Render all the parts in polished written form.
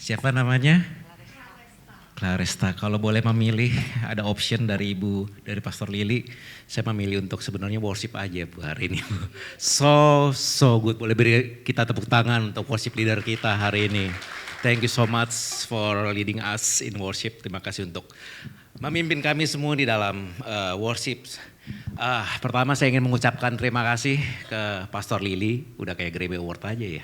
Siapa namanya? Claresta. Kalau boleh memilih, ada option dari dari Pastor Lili, saya memilih untuk sebenarnya worship aja Bu hari ini. So good. Boleh beri kita tepuk tangan untuk worship leader kita hari ini. Thank you so much for leading us in worship. Terima kasih untuk memimpin kami semua di dalam worship. Pertama saya ingin mengucapkan terima kasih ke Pastor Lili, udah kayak Grammy Award aja ya.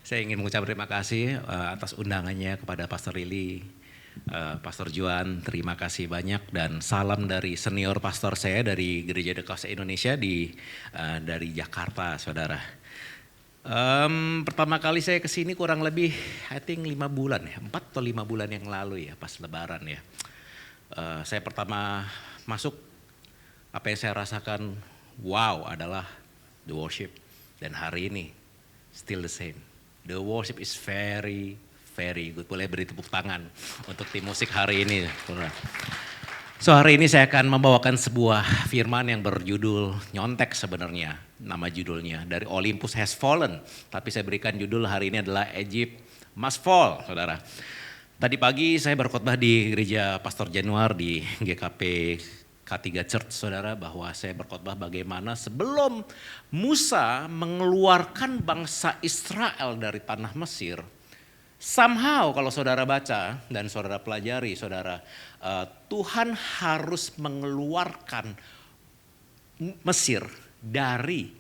Saya ingin mengucapkan terima kasih atas undangannya kepada Pastor Lili, Pastor Juan, terima kasih banyak dan salam dari senior pastor saya dari Gereja The Coast Indonesia dari Jakarta, saudara. Pertama kali saya kesini kurang lebih, I think 5 bulan ya, 4 atau 5 bulan yang lalu ya, pas Lebaran ya. Saya pertama masuk, apa yang saya rasakan, wow adalah the worship. Dan hari ini, still the same. The worship is very good. Boleh beri tepuk tangan untuk tim musik hari ini. So hari ini saya akan membawakan sebuah firman yang berjudul nyontek sebenarnya. Nama judulnya dari Olympus Has Fallen. Tapi saya berikan judul hari ini adalah Egypt Must Fall, saudara. Tadi pagi saya berkhotbah di gereja Pastor Januar di GKP K3 Church, saudara, bahwa saya berkhotbah bagaimana sebelum Musa mengeluarkan bangsa Israel dari tanah Mesir, somehow kalau saudara baca dan saudara pelajari, saudara, Tuhan harus mengeluarkan Mesir dari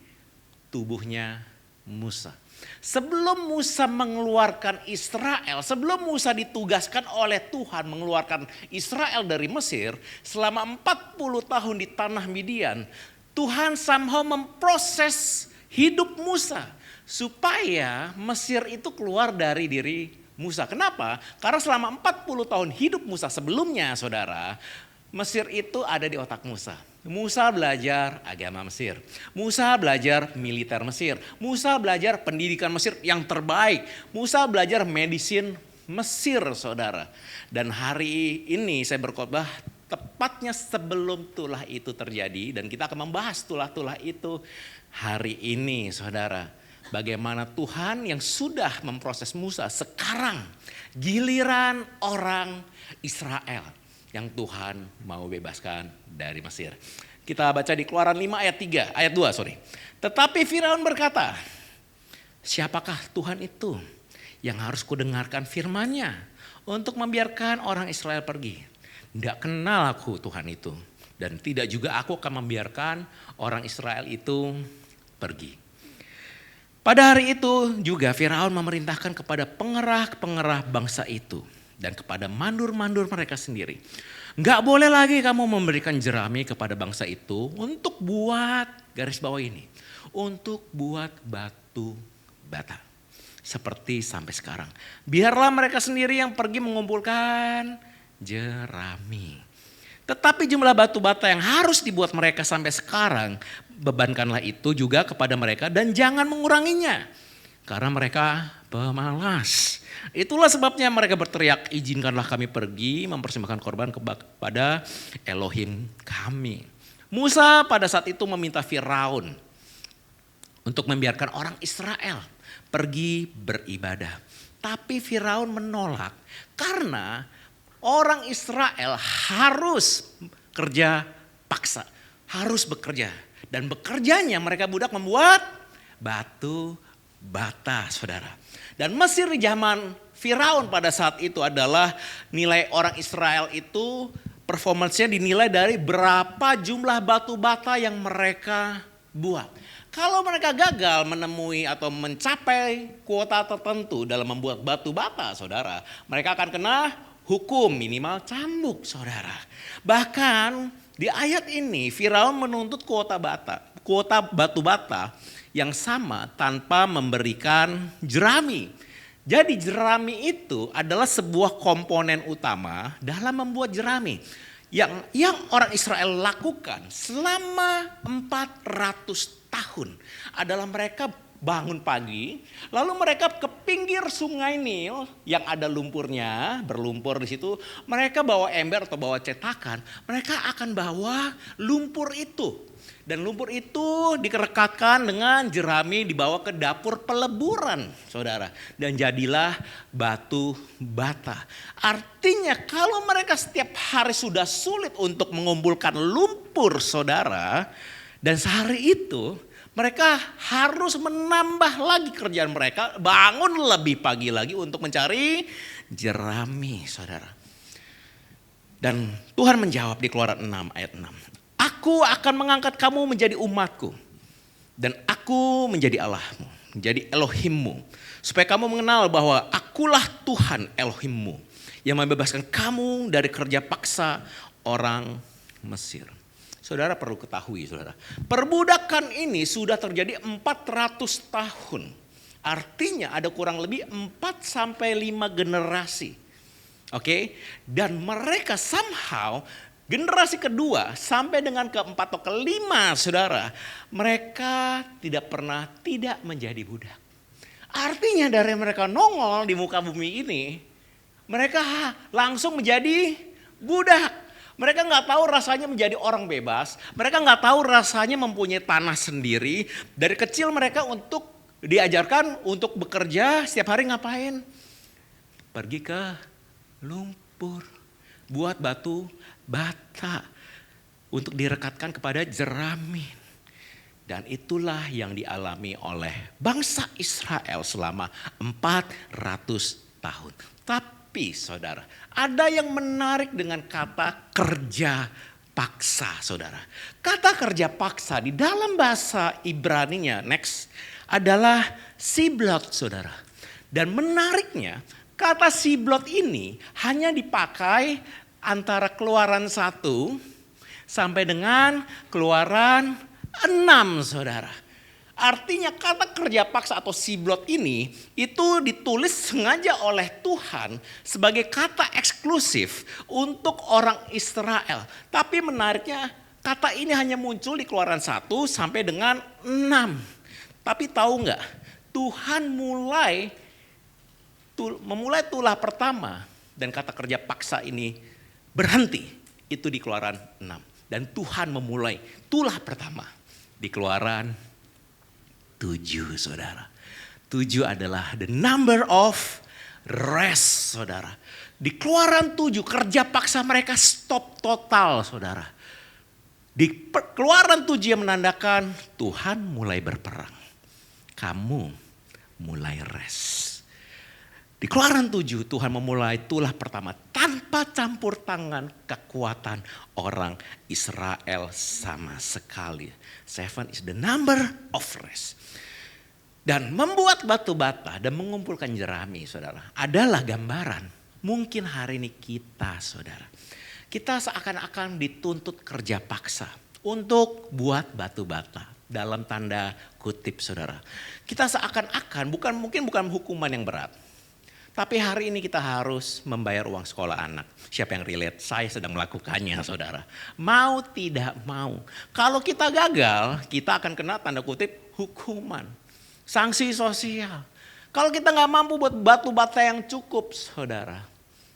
tubuhnya Musa. Sebelum Musa mengeluarkan Israel, sebelum Musa ditugaskan oleh Tuhan mengeluarkan Israel dari Mesir, selama 40 tahun di tanah Midian, Tuhan somehow memproses hidup Musa supaya Mesir itu keluar dari diri Musa. Kenapa? Karena selama 40 tahun hidup Musa sebelumnya, saudara, Mesir itu ada di otak Musa. Musa belajar agama Mesir. Musa belajar militer Mesir. Musa belajar pendidikan Mesir yang terbaik. Musa belajar medicine Mesir, saudara. Dan hari ini saya berkhotbah tepatnya sebelum tulah itu terjadi. Dan kita akan membahas tulah-tulah itu hari ini, saudara. Bagaimana Tuhan yang sudah memproses Musa, sekarang giliran orang Israel yang Tuhan mau bebaskan dari Mesir. Kita baca di Keluaran 5 ayat 2, sorry. Tetapi Firaun berkata, siapakah Tuhan itu yang harus kudengarkan firman-Nya untuk membiarkan orang Israel pergi? Tidak kenal aku Tuhan itu, dan tidak juga aku akan membiarkan orang Israel itu pergi. Pada hari itu juga Firaun memerintahkan kepada pengerah-pengerah bangsa itu dan kepada mandur-mandur mereka sendiri. Gak boleh lagi kamu memberikan jerami kepada bangsa itu untuk buat, garis bawah ini, untuk buat batu bata. Seperti sampai sekarang. Biarlah mereka sendiri yang pergi mengumpulkan jerami. Tetapi jumlah batu bata yang harus dibuat mereka sampai sekarang, bebankanlah itu juga kepada mereka dan jangan menguranginya. Karena mereka pemalas. Itulah sebabnya mereka berteriak, izinkanlah kami pergi mempersembahkan korban kepada Elohim kami. Musa pada saat itu meminta Firaun untuk membiarkan orang Israel pergi beribadah. Tapi Firaun menolak karena orang Israel harus kerja paksa, harus bekerja. Dan bekerjanya mereka budak membuat batu bata, saudara. Dan Mesir di zaman Firaun pada saat itu adalah nilai orang Israel itu performance-nya dinilai dari berapa jumlah batu bata yang mereka buat. Kalau mereka gagal menemui atau mencapai kuota tertentu dalam membuat batu bata, saudara, mereka akan kena hukum minimal cambuk, saudara. Bahkan di ayat ini Firaun menuntut kuota batu bata yang sama tanpa memberikan jerami. Jadi jerami itu adalah sebuah komponen utama dalam membuat jerami. Yang orang Israel lakukan selama 400 tahun adalah mereka bangun pagi, lalu mereka ke pinggir sungai Nil yang ada lumpurnya, berlumpur di situ. Mereka bawa ember atau bawa cetakan, mereka akan bawa lumpur itu. Dan lumpur itu dikerekatkan dengan jerami dibawa ke dapur peleburan, saudara. Dan jadilah batu bata. Artinya kalau mereka setiap hari sudah sulit untuk mengumpulkan lumpur, saudara. Dan sehari itu mereka harus menambah lagi kerjaan mereka. Bangun lebih pagi lagi untuk mencari jerami, saudara. Dan Tuhan menjawab di Keluaran 6 ayat 6. Aku akan mengangkat kamu menjadi umatku. Dan aku menjadi Allahmu, menjadi Elohimmu. Supaya kamu mengenal bahwa akulah Tuhan Elohimmu. Yang membebaskan kamu dari kerja paksa orang Mesir. Saudara perlu ketahui, saudara. Perbudakan ini sudah terjadi 400 tahun. Artinya ada kurang lebih 4 sampai 5 generasi. Oke? Dan mereka somehow generasi kedua sampai dengan keempat atau kelima, saudara, mereka tidak pernah tidak menjadi budak. Artinya dari mereka nongol di muka bumi ini, mereka langsung menjadi budak. Mereka nggak tahu rasanya menjadi orang bebas. Mereka nggak tahu rasanya mempunyai tanah sendiri. Dari kecil mereka untuk diajarkan untuk bekerja setiap hari ngapain? Pergi ke lumpur, buat batu bata untuk direkatkan kepada jerami. Dan itulah yang dialami oleh bangsa Israel selama 400 tahun. Tapi saudara, ada yang menarik dengan kata kerja paksa, saudara. Kata kerja paksa di dalam bahasa Ibraninya next adalah siblot, saudara. Dan menariknya kata siblot ini hanya dipakai antara Keluaran 1 sampai dengan Keluaran 6, saudara. Artinya kata kerja paksa atau siblot ini itu ditulis sengaja oleh Tuhan sebagai kata eksklusif untuk orang Israel. Tapi menariknya kata ini hanya muncul di Keluaran 1 sampai dengan 6. Tapi tahu nggak? Tuhan memulai tulah pertama dan kata kerja paksa ini berhenti itu di Keluaran 6. Dan Tuhan memulai tulah pertama di Keluaran 7, saudara. 7 adalah the number of rest, saudara. Di Keluaran 7 kerja paksa mereka stop total, saudara. Di Keluaran 7 yang menandakan Tuhan mulai berperang. Kamu mulai rest. Di Keluaran 7 Tuhan memulai tulah pertama tanpa campur tangan kekuatan orang Israel sama sekali. 7 is the number of rest. Dan membuat batu bata dan mengumpulkan jerami, saudara, adalah gambaran mungkin hari ini kita, saudara. Kita seakan-akan dituntut kerja paksa untuk buat batu bata. Dalam tanda kutip, saudara. Kita seakan-akan bukan hukuman yang berat. Tapi hari ini kita harus membayar uang sekolah anak. Siapa yang relate? Saya sedang melakukannya, saudara. Mau tidak mau. Kalau kita gagal, kita akan kena tanda kutip hukuman. Sanksi sosial. Kalau kita gak mampu buat batu bata yang cukup, saudara.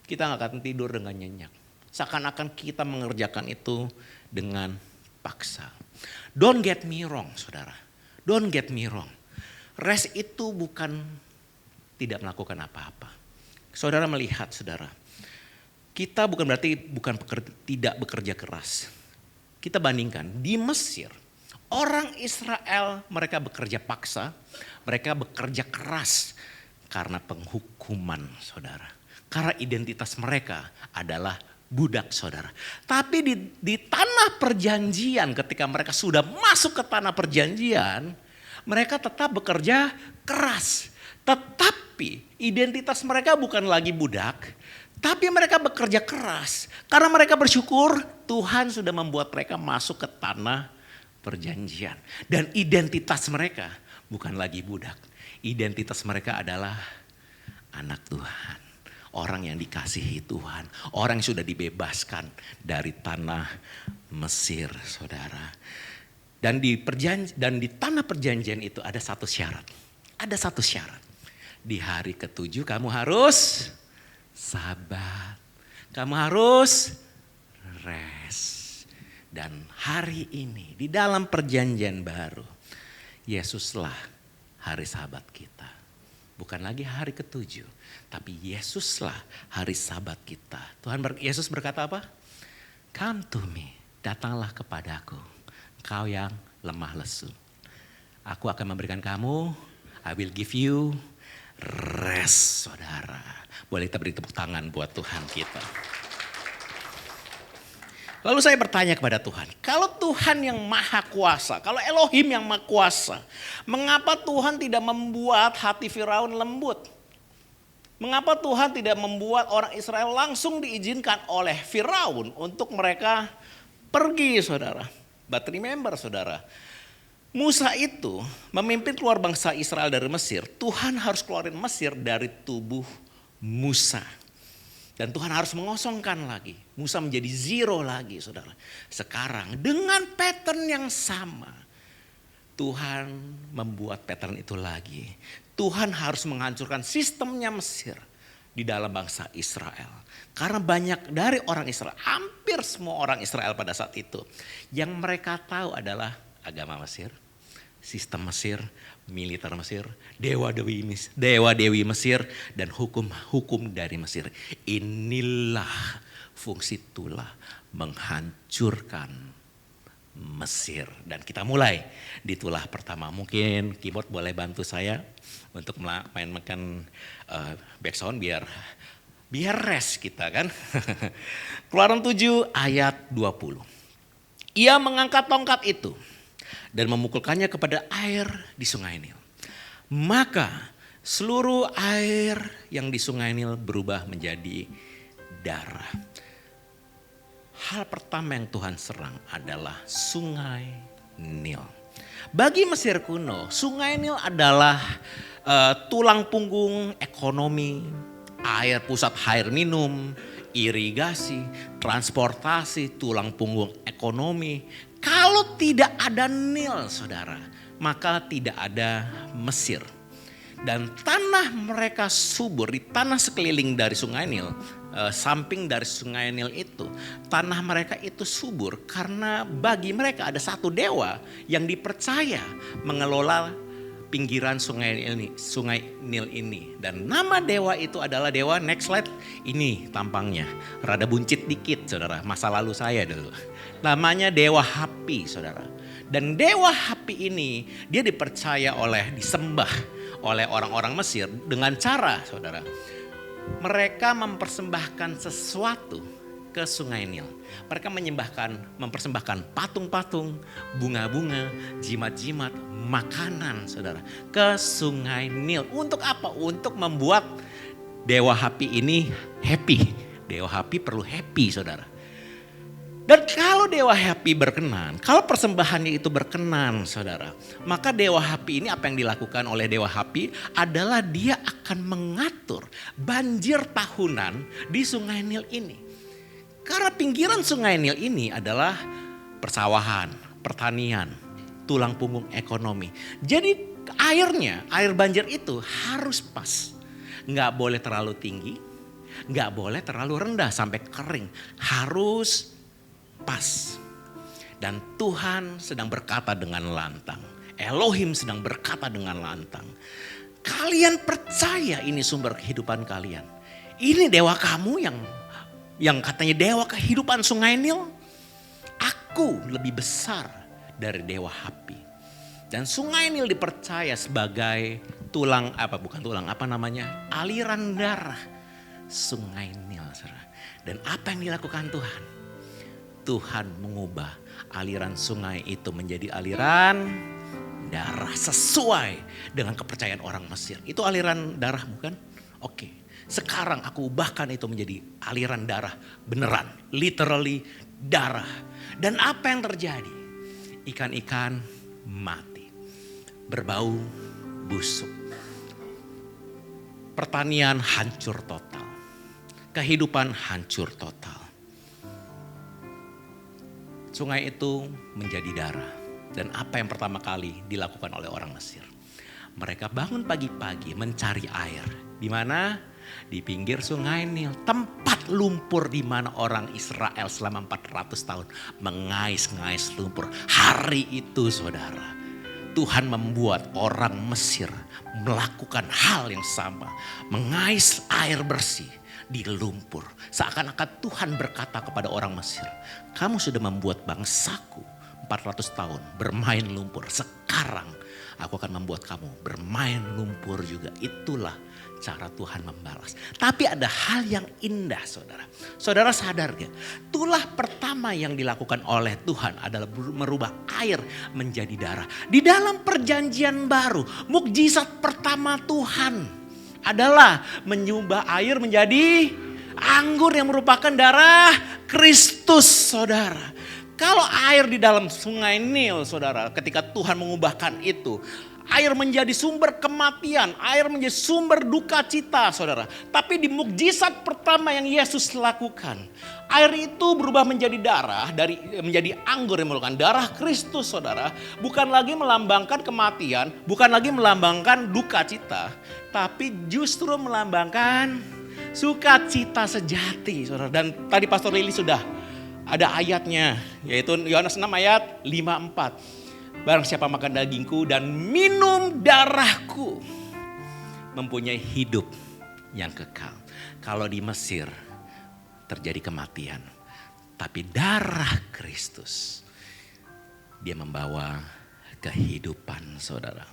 Kita gak akan tidur dengan nyenyak. Seakan-akan kita mengerjakan itu dengan paksa. Don't get me wrong, saudara. Don't get me wrong. Rest itu bukan tidak melakukan apa-apa. Saudara melihat, saudara, kita bukan berarti tidak bekerja keras. Kita bandingkan di Mesir, orang Israel mereka bekerja paksa, mereka bekerja keras karena penghukuman, saudara. Karena identitas mereka adalah budak, saudara. Tapi di tanah perjanjian, ketika mereka sudah masuk ke tanah perjanjian, mereka tetap bekerja keras. Tetapi identitas mereka bukan lagi budak, tapi mereka bekerja keras. Karena mereka bersyukur Tuhan sudah membuat mereka masuk ke tanah perjanjian. Dan identitas mereka bukan lagi budak. Identitas mereka adalah anak Tuhan. Orang yang dikasihi Tuhan. Orang yang sudah dibebaskan dari tanah Mesir, saudara. Dan di tanah perjanjian itu ada satu syarat. Ada satu syarat. Di hari ke-7 kamu harus sabat. Kamu harus rest. Dan hari ini di dalam perjanjian baru, Yesuslah hari sabat kita. Bukan lagi hari ke-7, tapi Yesuslah hari sabat kita. Yesus berkata apa? Come to me, datanglah kepadaku, kau yang lemah lesu. Aku akan memberikan kamu, I will give you rest, saudara. Boleh kita beri tepuk tangan buat Tuhan kita. Lalu saya bertanya kepada Tuhan, kalau Tuhan yang maha kuasa, kalau Elohim yang maha kuasa, mengapa Tuhan tidak membuat hati Firaun lembut? Mengapa Tuhan tidak membuat orang Israel langsung diizinkan oleh Firaun untuk mereka pergi, saudara? But remember, saudara, Musa itu memimpin keluar bangsa Israel dari Mesir. Tuhan harus keluarin Mesir dari tubuh Musa. Dan Tuhan harus mengosongkan lagi. Musa menjadi zero lagi, saudara. Sekarang dengan pattern yang sama, Tuhan membuat pattern itu lagi. Tuhan harus menghancurkan sistemnya Mesir di dalam bangsa Israel. Karena banyak dari orang Israel, hampir semua orang Israel pada saat itu, yang mereka tahu adalah agama Mesir, sistem Mesir, militer Mesir, dewa-dewi Mesir, dan hukum-hukum dari Mesir. Inilah fungsi tulah menghancurkan Mesir. Dan kita mulai di tulah pertama. Mungkin keyboard boleh bantu saya untuk mainkan background biar rest kita kan. Keluaran 7 ayat 20. Ia mengangkat tongkat itu dan memukulkannya kepada air di sungai Nil. Maka seluruh air yang di sungai Nil berubah menjadi darah. Hal pertama yang Tuhan serang adalah sungai Nil. Bagi Mesir kuno, sungai Nil adalah tulang punggung ekonomi, pusat air minum, irigasi, transportasi, tulang punggung ekonomi. Kalau tidak ada Nil, saudara, maka tidak ada Mesir. Dan tanah mereka subur, di tanah sekeliling dari sungai Nil, samping dari sungai Nil itu, tanah mereka itu subur karena bagi mereka ada satu dewa yang dipercaya mengelola pinggiran sungai Nil ini. Dan nama dewa itu adalah dewa, next slide, ini tampangnya rada buncit dikit, saudara, masa lalu saya dulu. Namanya Dewa Hapi, saudara. Dan Dewa Hapi ini dia dipercaya disembah oleh orang-orang Mesir dengan cara, saudara, mereka mempersembahkan sesuatu ke sungai Nil. Mereka mempersembahkan patung-patung, bunga-bunga, jimat-jimat, makanan, saudara, ke sungai Nil. Untuk apa? Untuk membuat Dewa Hapi ini happy. Dewa Hapi perlu happy, saudara. Dan kalau Dewa Hapi berkenan, kalau persembahannya itu berkenan, saudara, maka Dewa Hapi ini apa yang dilakukan oleh Dewa Hapi adalah dia akan mengatur banjir tahunan di sungai Nil ini. Karena pinggiran sungai Nil ini adalah persawahan, pertanian, tulang punggung ekonomi. Jadi air banjir itu harus pas. Nggak boleh terlalu tinggi, nggak boleh terlalu rendah sampai kering. Harus pas. Dan Tuhan sedang berkata dengan lantang. Elohim sedang berkata dengan lantang. Kalian percaya ini sumber kehidupan kalian. Ini dewa kamu yang katanya dewa kehidupan sungai Nil. Aku lebih besar dari Dewa Hapi. Dan sungai Nil dipercaya sebagai aliran darah sungai Nil. Dan apa yang dilakukan Tuhan? Tuhan mengubah aliran sungai itu menjadi aliran darah sesuai dengan kepercayaan orang Mesir. Itu aliran darah bukan? Oke. Sekarang aku ubahkan itu menjadi aliran darah beneran. Literally darah. Dan apa yang terjadi? Ikan-ikan mati. Berbau busuk. Pertanian hancur total. Kehidupan hancur total. Sungai itu menjadi darah. Dan apa yang pertama kali dilakukan oleh orang Mesir? Mereka bangun pagi-pagi mencari air. Di mana? Di pinggir sungai Nil. Tempat lumpur di mana orang Israel selama 400 tahun mengais-ngais lumpur. Hari itu saudara, Tuhan membuat orang Mesir melakukan hal yang sama. Mengais air bersih di lumpur. Seakan-akan Tuhan berkata kepada orang Mesir, kamu sudah membuat bangsaku 400 tahun bermain lumpur. Sekarang aku akan membuat kamu bermain lumpur juga. Itulah cara Tuhan membalas. Tapi ada hal yang indah saudara. Saudara sadar gak? Tulah pertama yang dilakukan oleh Tuhan adalah merubah air menjadi darah. Di dalam perjanjian baru, mukjizat pertama Tuhan adalah menyubah air menjadi anggur yang merupakan darah Kristus saudara. Kalau air di dalam sungai Nil saudara, ketika Tuhan mengubahkan itu, air menjadi sumber kematian, air menjadi sumber duka cita saudara. Tapi di mukjizat pertama yang Yesus lakukan, air itu berubah menjadi darah, menjadi anggur yang merupakan darah Kristus saudara. Bukan lagi melambangkan kematian, bukan lagi melambangkan duka cita, tapi justru melambangkan sukacita sejati saudara. Dan tadi Pastor Lili sudah ada ayatnya, yaitu Yohanes 6 ayat 54. Barang siapa makan dagingku dan minum darahku mempunyai hidup yang kekal. Kalau di Mesir terjadi kematian, tapi darah Kristus dia membawa kehidupan saudara.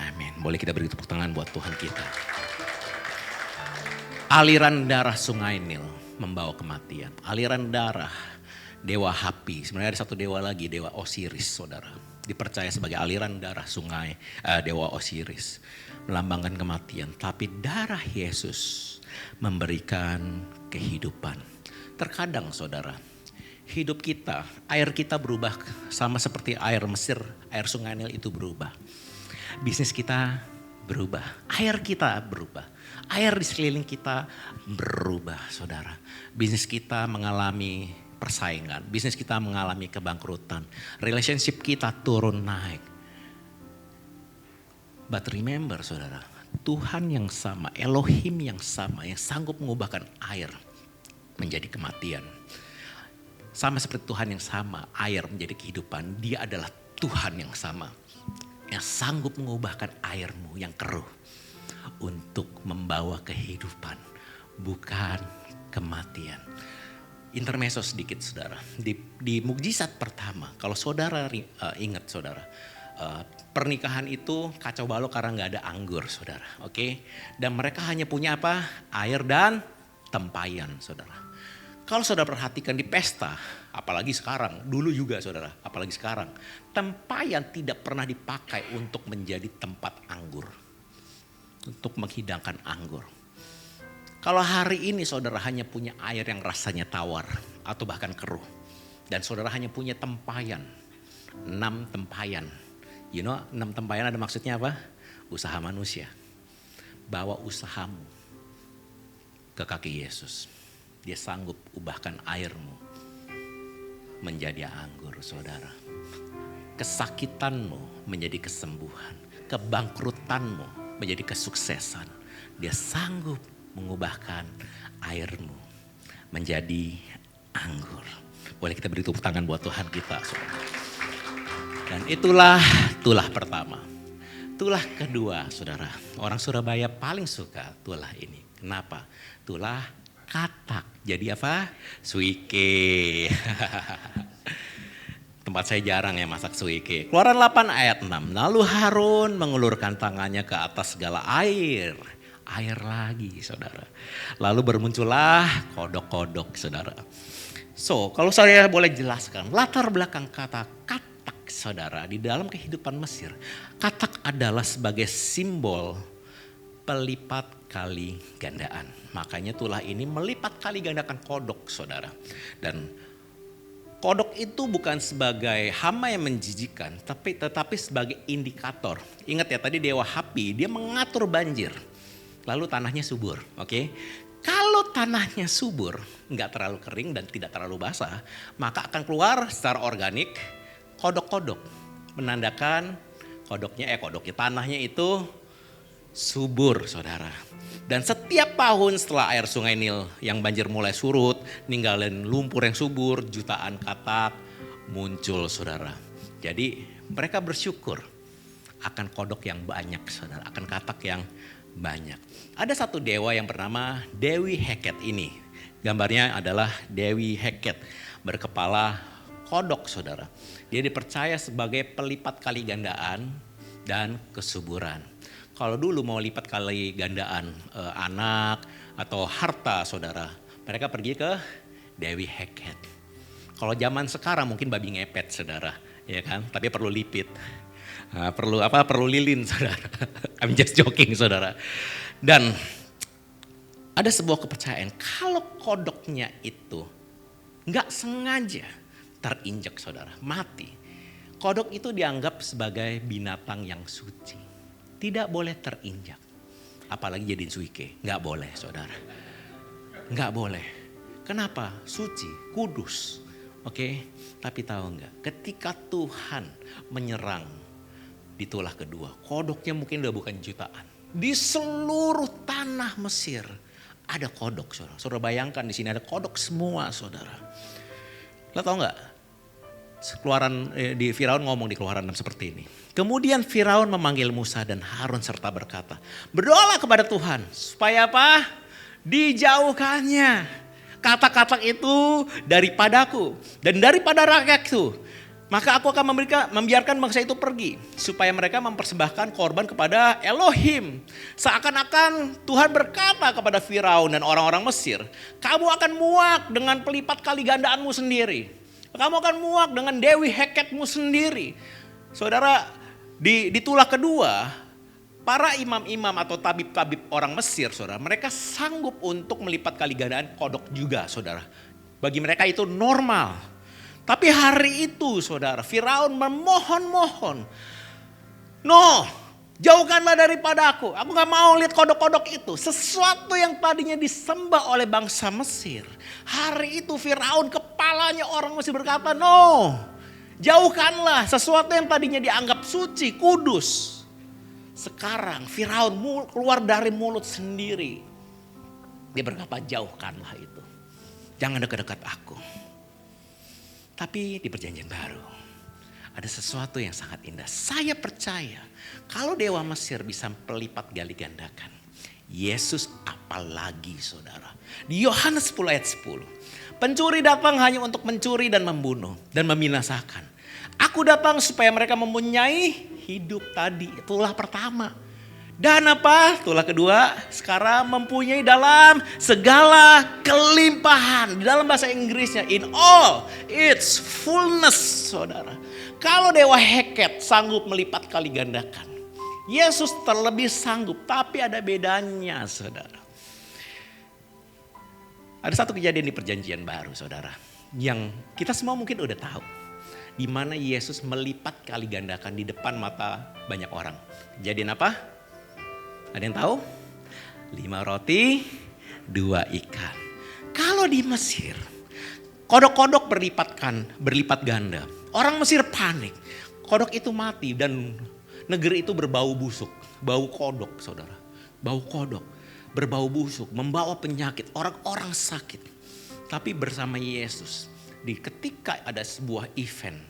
Amin. Boleh kita beri tepuk tangan buat Tuhan kita. Aliran darah sungai Nil membawa kematian. Aliran darah dewa Hapi. Sebenarnya ada satu dewa lagi, dewa Osiris saudara. Dipercaya sebagai aliran darah sungai dewa Osiris. Melambangkan kematian. Tapi darah Yesus memberikan kehidupan. Terkadang saudara, hidup kita, air kita berubah sama seperti air Mesir, air sungai Nil itu berubah. Bisnis kita berubah, air kita berubah. Air di sekeliling kita berubah saudara. Bisnis kita mengalami persaingan. Bisnis kita mengalami kebangkrutan. Relationship kita turun naik. But remember saudara, Tuhan yang sama, Elohim yang sama, yang sanggup mengubahkan air menjadi kematian. Sama seperti Tuhan yang sama, air menjadi kehidupan. Dia adalah Tuhan yang sama, yang sanggup mengubahkan airmu yang keruh untuk membawa kehidupan, bukan kematian. Intermezzo sedikit saudara. Di mukjizat pertama, kalau saudara ingat saudara, pernikahan itu kacau balau karena gak ada anggur saudara. Oke? Dan mereka hanya punya apa? Air dan tempayan saudara. Kalau saudara perhatikan di pesta, apalagi sekarang, dulu juga saudara, apalagi sekarang, tempayan tidak pernah dipakai untuk menjadi tempat anggur. Untuk menghidangkan anggur. Kalau hari ini saudara hanya punya air yang rasanya tawar atau bahkan keruh. Dan saudara hanya punya tempayan, 6 tempayan. You know 6 tempayan ada maksudnya apa? Usaha manusia. Bawa usahamu ke kaki Yesus. Dia sanggup ubahkan airmu menjadi anggur saudara. Kesakitanmu menjadi kesembuhan. Kebangkrutanmu menjadi kesuksesan. Dia sanggup mengubahkan airmu menjadi anggur. Boleh kita beri tepuk tangan buat Tuhan kita saudara. Dan itulah tulah pertama. Tulah kedua saudara. Orang Surabaya paling suka tulah ini. Kenapa? Tulah katak. Jadi apa? Suike. Tempat saya jarang ya masak suike. Keluaran 8 ayat 6. Lalu Harun mengulurkan tangannya ke atas segala air. Air lagi saudara. Lalu bermuncullah kodok-kodok saudara. So kalau saya boleh jelaskan latar belakang kata katak saudara. Di dalam kehidupan Mesir. Katak adalah sebagai simbol pelipat kali gandaan. Makanya tulah ini melipat kali gandakan kodok saudara. Dan kodok itu bukan sebagai hama yang menjijikan, tetapi sebagai indikator. Ingat ya tadi dewa Hapi, dia mengatur banjir. Lalu tanahnya subur, oke? Kalau tanahnya subur, nggak terlalu kering dan tidak terlalu basah, maka akan keluar secara organik kodok-kodok. Menandakan kodoknya tanahnya itu subur, saudara. Dan setiap tahun setelah air sungai Nil yang banjir mulai surut, ninggalin lumpur yang subur, jutaan katak muncul, saudara. Jadi mereka bersyukur akan kodok yang banyak, saudara, akan katak yang banyak. Ada satu dewa yang bernama Dewi Heket ini. Gambarnya adalah Dewi Heket berkepala kodok, saudara. Dia dipercaya sebagai pelipat kali gandaan dan kesuburan. Kalau dulu mau lipat kali gandaan anak atau harta, saudara, mereka pergi ke Dewi Heket. Kalau zaman sekarang mungkin babi ngepet, saudara, ya kan? Tapi perlu lipit, perlu lilin, saudara. I'm just joking, saudara. Dan ada sebuah kepercayaan kalau kodoknya itu nggak sengaja terinjak, saudara, mati. Kodok itu dianggap sebagai binatang yang suci. Tidak boleh terinjak. Apalagi jadiin suike. Nggak boleh, saudara. Nggak boleh. Kenapa? Suci, kudus. Oke, tapi tahu nggak? Ketika Tuhan menyerang di tulah kedua, kodoknya mungkin udah bukan jutaan. Di seluruh tanah Mesir ada kodok, saudara. Saudara bayangkan di sini ada kodok semua, saudara. Lo tahu nggak? Keluaran di Firaun ngomong di Keluaran 6 seperti ini. Kemudian Firaun memanggil Musa dan Harun serta berkata, berdoalah kepada Tuhan supaya apa? Dijauhkannya kata-kata itu daripadaku dan daripada rakyatku. Maka aku akan membiarkan bangsa itu pergi supaya mereka mempersembahkan korban kepada Elohim. Seakan-akan Tuhan berkata kepada Firaun dan orang-orang Mesir, kamu akan muak dengan pelipat kali gandaanmu sendiri. Kamu akan muak dengan Dewi Heketmu sendiri. Saudara, di tulah kedua, para imam-imam atau tabib-tabib orang Mesir, saudara, mereka sanggup untuk melipat kali gandaan kodok juga, saudara. Bagi mereka itu normal. Tapi hari itu, saudara, Firaun memohon-mohon, jauhkanlah daripada aku. Aku gak mau lihat kodok-kodok itu. Sesuatu yang tadinya disembah oleh bangsa Mesir. Hari itu Firaun, kepalanya orang Mesir berkata, jauhkanlah sesuatu yang tadinya dianggap suci, kudus. Sekarang Firaun keluar dari mulut sendiri. Dia berkata, jauhkanlah itu. Jangan dekat-dekat aku. Tapi di perjanjian baru ada sesuatu yang sangat indah. Saya percaya kalau Dewa Mesir bisa pelipat gali gandakan, Yesus apalagi, saudara. Di Yohanes 10 ayat 10. Pencuri datang hanya untuk mencuri dan membunuh dan membinasakan. Aku datang supaya mereka mempunyai hidup tadi. Itulah pertama. Dan apa? Itulah kedua. Sekarang mempunyai dalam segala kelimpahan. Di dalam bahasa Inggrisnya, in all its fullness, saudara. Kalau Dewa Heket sanggup melipat kali gandakan, Yesus terlebih sanggup, tapi ada bedanya, saudara. Ada satu kejadian di perjanjian baru, saudara, yang kita semua mungkin udah tahu. Di mana Yesus melipat kali gandakan di depan mata banyak orang. Kejadian apa? Ada yang tahu? 5 roti, 2 ikan. Kalau di Mesir, kodok-kodok berlipat ganda. Orang Mesir panik. Kodok itu mati dan negeri itu berbau busuk. Bau kodok, saudara. Bau kodok. Berbau busuk, membawa penyakit. Orang-orang sakit. Tapi bersama Yesus, ketika ada sebuah event,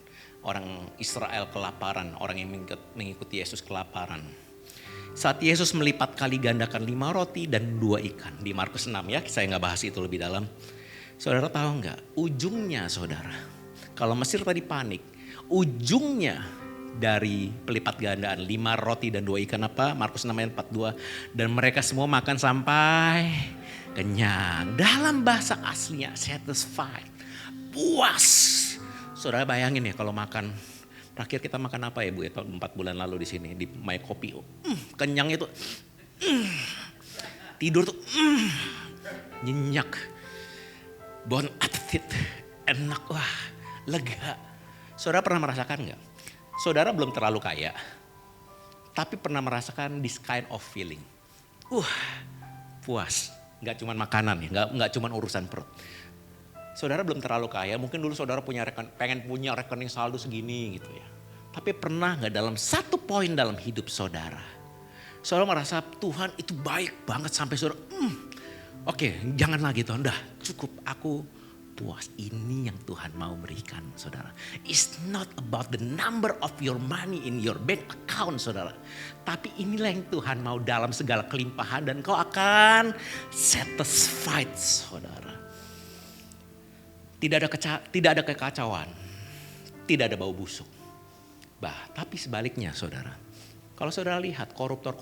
orang Israel kelaparan, orang yang mengikuti Yesus kelaparan. Saat Yesus melipat kali gandakan 5 roti dan 2 ikan. Di Markus 6 ya, saya gak bahas itu lebih dalam. Saudara tahu gak? Ujungnya, saudara, kalau Mesir tadi panik, ujungnya dari pelipat gandaan 5 roti dan 2 ikan apa? Markus 6 ayat 42. Dan mereka semua makan sampai kenyang. Dalam bahasa aslinya satisfied, puas. Saudara bayangin ya kalau makan. Terakhir kita makan apa ya Bu ya, tahun 4 bulan lalu di sini di My Kopi. Kenyang itu. Tidur tuh nyenyak. Bon appetit. Enak, wah, lega. Saudara pernah merasakan enggak? Saudara belum terlalu kaya, tapi pernah merasakan this kind of feeling. Puas. Enggak cuma makanan ya, enggak cuma urusan perut. Saudara belum terlalu kaya, mungkin dulu saudara pengen punya rekening saldo segini gitu ya. Tapi pernah gak dalam satu poin dalam hidup saudara, saudara merasa Tuhan itu baik banget sampai saudara, oke, jangan lagi Tuhan, udah cukup, aku puas. Ini yang Tuhan mau berikan saudara. It's not about the number of your money in your bank account saudara. Tapi inilah yang Tuhan mau dalam segala kelimpahan dan kau akan satisfied saudara. Tidak ada kekacauan, tidak ada bau busuk. Tapi sebaliknya saudara, kalau saudara lihat koruptor,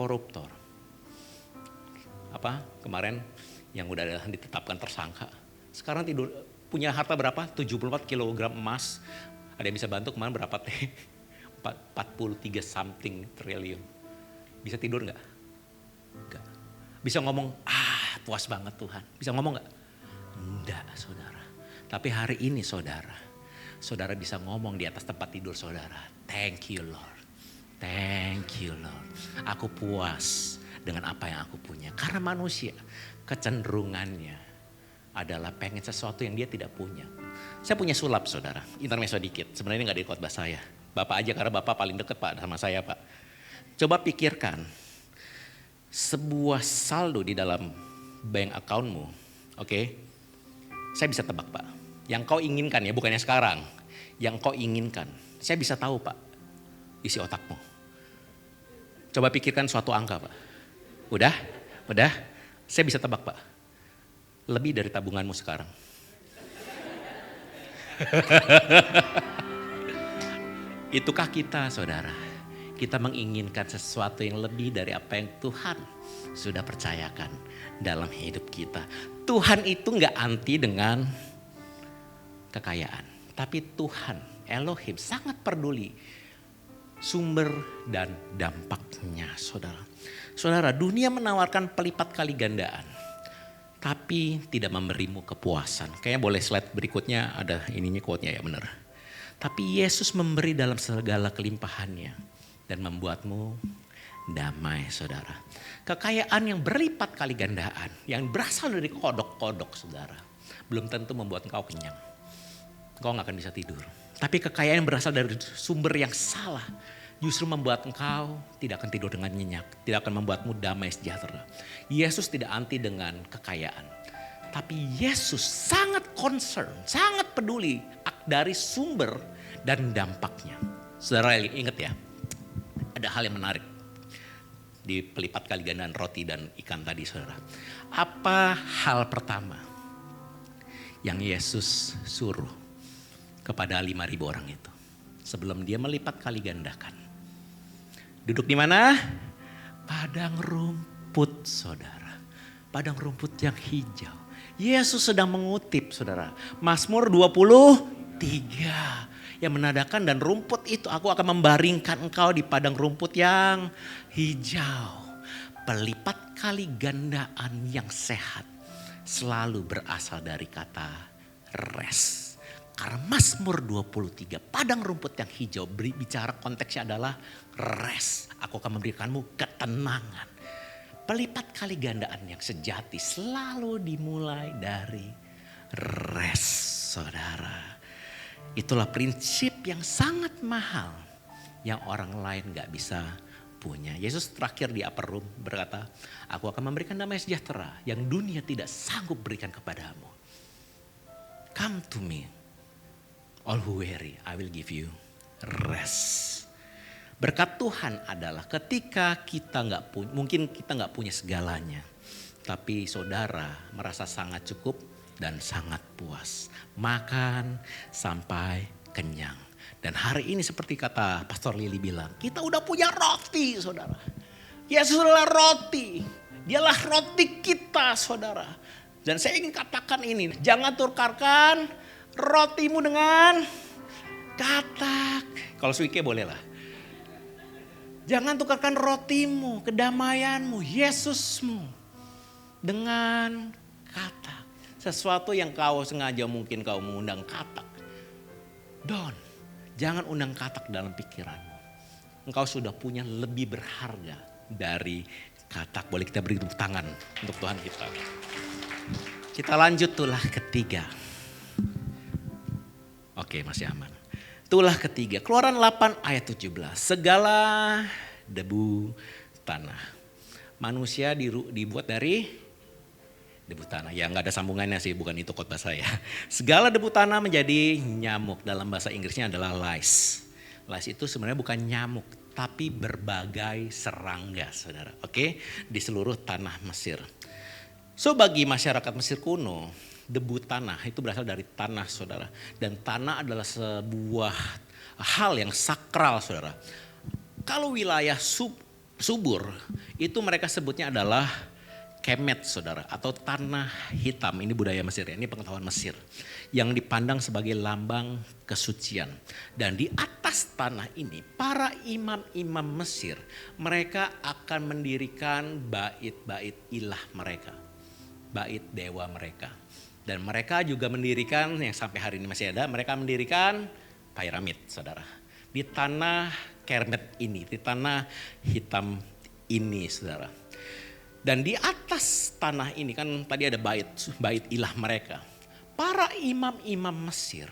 kemarin yang udah ditetapkan tersangka, sekarang punya harta berapa? 74 kilogram emas. Ada yang bisa bantu kemarin berapa teh? 43 something triliun. Bisa tidur nggak? Nggak. Bisa ngomong, puas banget Tuhan. Bisa ngomong nggak? Enggak saudara. Tapi hari ini saudara bisa ngomong di atas tempat tidur saudara. Thank you Lord. Thank you Lord. Aku puas dengan apa yang aku punya. Karena manusia kecenderungannya adalah pengen sesuatu yang dia tidak punya. Saya punya sulap saudara. Intermezzo dikit. Sebenarnya nggak di khotbah saya. Bapak aja karena Bapak paling deket Pak sama saya Pak. Coba pikirkan. Sebuah saldo di dalam bank accountmu. Oke. Saya bisa tebak Pak. Yang kau inginkan ya, bukannya sekarang. Yang kau inginkan. Saya bisa tahu Pak, isi otakmu. Coba pikirkan suatu angka Pak. Udah? Saya bisa tebak Pak. Lebih dari tabunganmu sekarang. Itukah kita saudara? Kita menginginkan sesuatu yang lebih dari apa yang Tuhan sudah percayakan dalam hidup kita. Tuhan itu gak anti dengan kekayaan. Tapi Tuhan, Elohim sangat peduli sumber dan dampaknya saudara. Saudara, dunia menawarkan pelipat kali gandaan. Tapi tidak memberimu kepuasan. Kayaknya boleh slide berikutnya ada ininya quote-nya ya benar. Tapi Yesus memberi dalam segala kelimpahannya. Dan membuatmu damai saudara. Kekayaan yang berlipat kali gandaan. Yang berasal dari kodok-kodok saudara. Belum tentu membuat engkau kenyang. Engkau gak akan bisa tidur. Tapi kekayaan yang berasal dari sumber yang salah. Justru membuat engkau tidak akan tidur dengan nyenyak. Tidak akan membuatmu damai sejahtera. Yesus tidak anti dengan kekayaan. Tapi Yesus sangat concern, sangat peduli dari sumber dan dampaknya. Saudara ingat ya, ada hal yang menarik. Di pelipat kali gandaan roti dan ikan tadi saudara. Apa hal pertama yang Yesus suruh kepada 5.000 orang itu? Sebelum dia melipat kali gandakan. Duduk di mana? Padang rumput saudara. Padang rumput yang hijau. Yesus sedang mengutip saudara. Mazmur 23. Yang menandakan dan rumput itu aku akan membaringkan engkau di padang rumput yang hijau. Pelipat kali gandaan yang sehat selalu berasal dari kata rest. Karena Mazmur 23 padang rumput yang hijau bicara konteksnya adalah rest. Aku akan memberikanmu ketenangan. Pelipat kali gandaan yang sejati selalu dimulai dari rest saudara. Itulah prinsip yang sangat mahal yang orang lain gak bisa punya. Yesus terakhir di upper room berkata, aku akan memberikan damai sejahtera yang dunia tidak sanggup berikan kepadamu. Come to me, all who weary, I will give you rest. Berkat Tuhan adalah ketika kita mungkin kita gak punya segalanya. Tapi saudara merasa sangat cukup dan sangat puas. Makan sampai kenyang. Dan hari ini seperti kata Pastor Lily bilang, kita udah punya roti saudara. Yesus adalah roti. Dialah roti kita saudara. Dan saya ingin katakan ini, jangan tukarkan rotimu dengan katak. Kalau suike boleh lah. Jangan tukarkan rotimu, kedamaianmu, Yesusmu dengan katak. Sesuatu yang kau sengaja mungkin kau mengundang katak. Jangan undang katak dalam pikiranmu. Engkau sudah punya lebih berharga dari katak. Boleh kita beri tepuk tangan untuk Tuhan kita. Kita lanjut tulah ketiga. Oke, masih aman. Itulah ketiga, Keluaran 8 ayat 17. Segala debu tanah. Manusia dibuat dari debu tanah. Ya nggak ada sambungannya sih, bukan itu khotbah saya. Segala debu tanah menjadi nyamuk. Dalam bahasa Inggrisnya adalah lice. Lice itu sebenarnya bukan nyamuk, tapi berbagai serangga, saudara. Oke, di seluruh tanah Mesir. So bagi masyarakat Mesir kuno, debu tanah itu berasal dari tanah, saudara. Dan tanah adalah sebuah hal yang sakral, saudara. Kalau wilayah subur, itu mereka sebutnya adalah kemet, saudara, atau tanah hitam. Ini budaya Mesir ya, ini pengetahuan Mesir. Yang dipandang sebagai lambang kesucian. Dan di atas tanah ini, para imam-imam Mesir, mereka akan mendirikan bait-bait ilah mereka. Bait dewa mereka. Dan mereka juga mendirikan, yang sampai hari ini masih ada, mereka mendirikan piramid, saudara. Di tanah kemet ini, di tanah hitam ini, saudara. Dan di atas tanah ini kan tadi ada bait ilah mereka. Para imam-imam Mesir,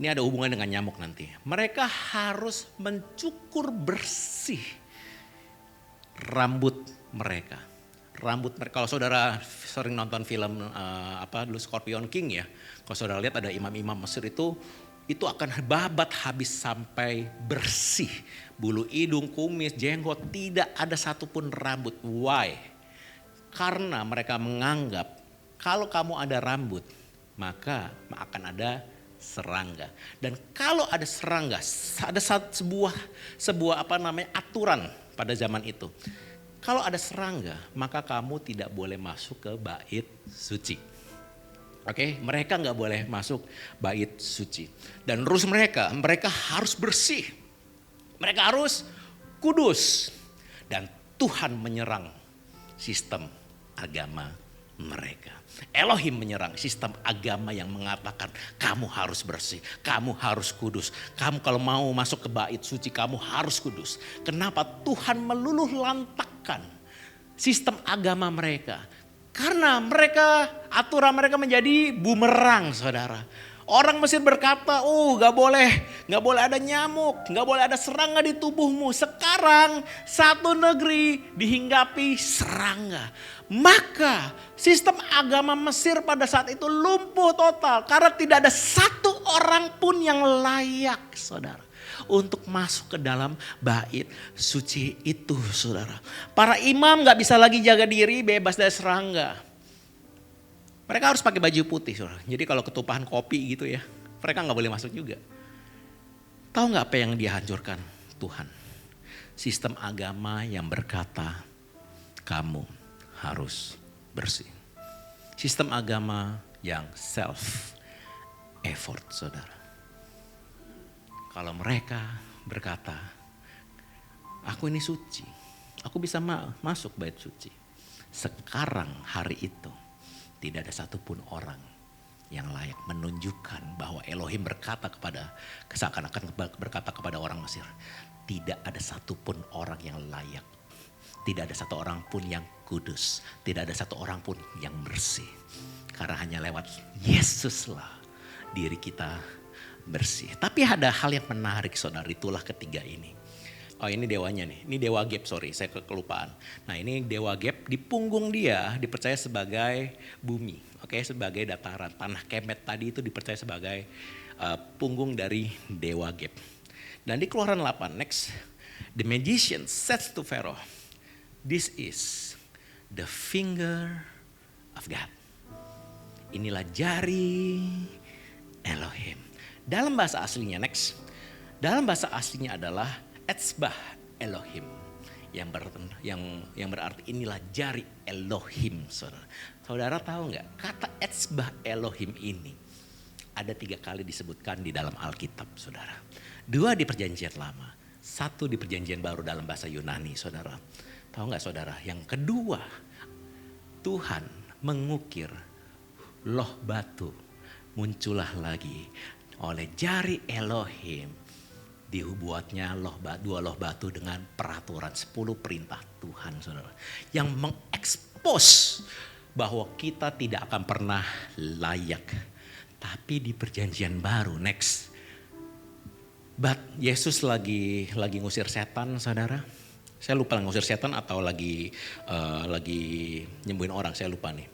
ini ada hubungan dengan nyamuk nanti. Mereka harus mencukur bersih rambut mereka. Kalau saudara sering nonton film dulu Scorpion King ya. Kalau saudara lihat ada imam-imam Mesir itu akan babat habis sampai bersih. Bulu hidung, kumis, jenggot, tidak ada satupun rambut. Why? Karena mereka menganggap kalau kamu ada rambut, maka akan ada serangga. Dan kalau ada serangga, ada sebuah aturan pada zaman itu. Kalau ada serangga, maka kamu tidak boleh masuk ke bait suci. Oke, mereka nggak boleh masuk bait suci. Dan rules mereka harus bersih. Mereka harus kudus. Dan Tuhan menyerang sistem agama mereka. Elohim menyerang sistem agama yang mengatakan kamu harus bersih, kamu harus kudus. Kamu kalau mau masuk ke bait suci kamu harus kudus. Kenapa Tuhan meluluh lantakkan sistem agama mereka? Karena aturan mereka menjadi bumerang, saudara. Orang Mesir berkata, gak boleh ada nyamuk, gak boleh ada serangga di tubuhmu. Sekarang satu negeri dihinggapi serangga. Maka sistem agama Mesir pada saat itu lumpuh total. Karena tidak ada satu orang pun yang layak, saudara, untuk masuk ke dalam bait suci itu, saudara. Para imam gak bisa lagi jaga diri bebas dari serangga. Mereka harus pakai baju putih, saudara. Jadi kalau ketupahan kopi gitu ya, mereka gak boleh masuk juga. Tahu gak apa yang dihancurkan Tuhan? Sistem agama yang berkata kamu harus bersih. Sistem agama yang self effort, saudara. Kalau mereka berkata, aku ini suci, aku bisa masuk bait suci. Sekarang hari itu tidak ada satupun orang yang layak menunjukkan bahwa Elohim seakan-akan berkata kepada orang Mesir. Tidak ada satupun orang yang layak. Tidak ada satu orang pun yang kudus. Tidak ada satu orang pun yang bersih. Karena hanya lewat Yesuslah diri kita bersih. Tapi ada hal yang menarik, saudara, itulah ketiga ini. Oh, ini dewanya nih, ini dewa Geb, saya kelupaan. Nah, ini dewa Geb, di punggung dia dipercaya sebagai bumi, sebagai dataran. Tanah Kemet tadi itu dipercaya sebagai punggung dari dewa Geb. Dan di Keluaran 8, next, the magician says to Pharaoh, this is the finger of God. Inilah jari Elohim. Dalam bahasa aslinya, next, dalam bahasa aslinya adalah Etzbah Elohim, yang berarti inilah jari Elohim, saudara. Saudara tahu nggak, kata Etzbah Elohim ini ada 3 kali disebutkan di dalam Alkitab, saudara. 2 di Perjanjian Lama, 1 di Perjanjian Baru dalam bahasa Yunani, saudara. Tahu nggak, saudara? Yang kedua, Tuhan mengukir loh batu, muncullah lagi oleh jari Elohim. Dibuatnya 2 loh batu dengan peraturan 10 perintah Tuhan, saudara. Yang mengekspos bahwa kita tidak akan pernah layak. Tapi di perjanjian baru, next. But Yesus lagi ngusir setan, saudara. Saya lupa ngusir setan atau lagi nyembuhin orang, saya lupa nih.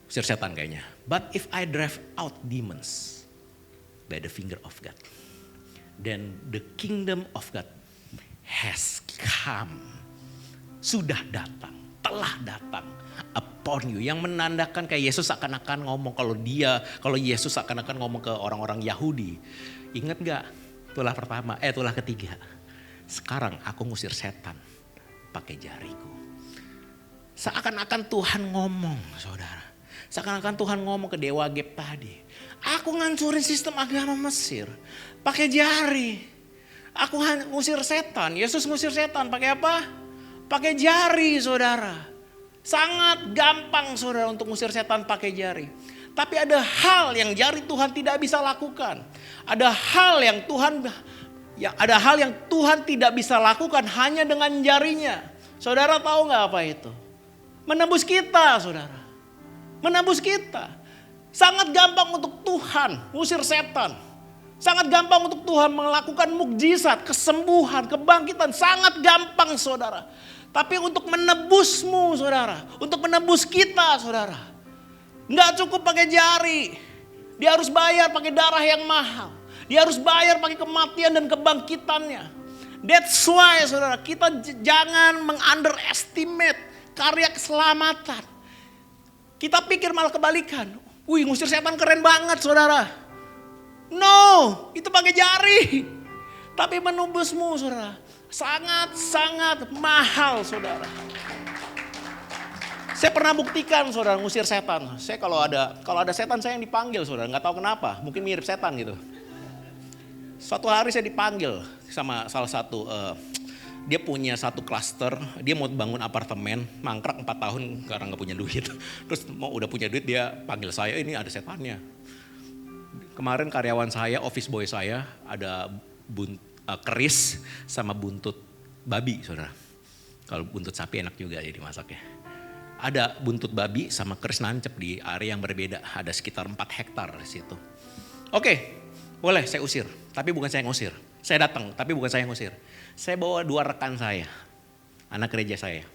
Usir setan kayaknya. But if I drive out demons by the finger of God, then the kingdom of God has come. Sudah datang, telah datang upon you. Yang menandakan kayak Yesus akan ngomong kalau Yesus akan ngomong ke orang-orang Yahudi. Ingat gak? Tulah ketiga. Sekarang aku ngusir setan pakai jariku. Seakan-akan Tuhan ngomong, saudara. Seakan-akan Tuhan ngomong ke Dewa Geb tadi. Aku ngancurin sistem agama Mesir pakai jari. Aku ngusir setan. Yesus ngusir setan pakai apa? Pakai jari, saudara. Sangat gampang, saudara, untuk ngusir setan pakai jari. Tapi ada hal yang jari Tuhan tidak bisa lakukan. Ada hal yang Tuhan tidak bisa lakukan hanya dengan jarinya. Saudara tahu nggak apa itu? Menembus kita, saudara. Menembus kita. Sangat gampang untuk Tuhan ngusir setan. Sangat gampang untuk Tuhan melakukan mukjizat, kesembuhan, kebangkitan. Sangat gampang, saudara. Tapi untuk menebusmu, saudara. Untuk menebus kita, saudara. Nggak cukup pakai jari. Dia harus bayar pakai darah yang mahal. Dia harus bayar pakai kematian dan kebangkitannya. That's why, saudara, kita jangan meng-underestimate karya keselamatan. Kita pikir malah kebalikan. Wih, ngusir setan keren banget, saudara. No, itu pakai jari. Tapi menembusmu, saudara, sangat-sangat mahal, saudara. Saya pernah buktikan, saudara, ngusir setan. Saya kalau ada setan saya yang dipanggil, saudara. Nggak tahu kenapa, mungkin mirip setan gitu. Suatu hari saya dipanggil sama salah satu, dia punya satu klaster, dia mau bangun apartemen, mangkrak 4 tahun karena nggak punya duit. Terus udah punya duit, dia panggil saya, ini ada setannya. Kemarin karyawan saya, office boy saya, ada keris sama buntut babi, saudara. Kalau buntut sapi enak juga ya dimasaknya. Ada buntut babi sama keris nancep di area yang berbeda. Ada sekitar 4 hektar di situ. Oke, boleh saya usir. Tapi bukan saya yang ngusir. Saya datang, tapi bukan saya yang ngusir. Saya bawa 2 rekan saya. Anak gereja saya.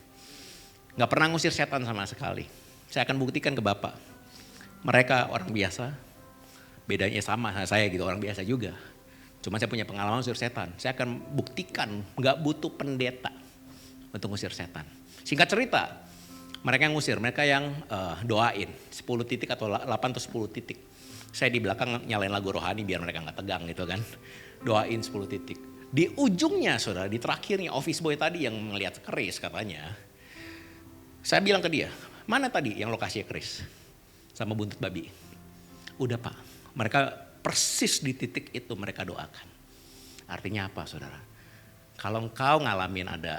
Gak pernah ngusir setan sama sekali. Saya akan buktikan ke Bapak. Mereka orang biasa. Bedanya sama saya gitu, orang biasa juga. Cuma saya punya pengalaman ngusir setan. Saya akan buktikan gak butuh pendeta untuk ngusir setan. Singkat cerita, mereka yang ngusir, mereka yang doain 10 titik atau 8 atau 10 titik. Saya di belakang nyalain lagu rohani biar mereka gak tegang gitu kan. Doain 10 titik. Di ujungnya, saudara, di terakhirnya office boy tadi yang melihat keris katanya. Saya bilang ke dia, mana tadi yang lokasinya keris? Sama buntut babi. Udah Pak, mereka persis di titik itu mereka doakan. Artinya apa, saudara? Kalau engkau ngalamin ada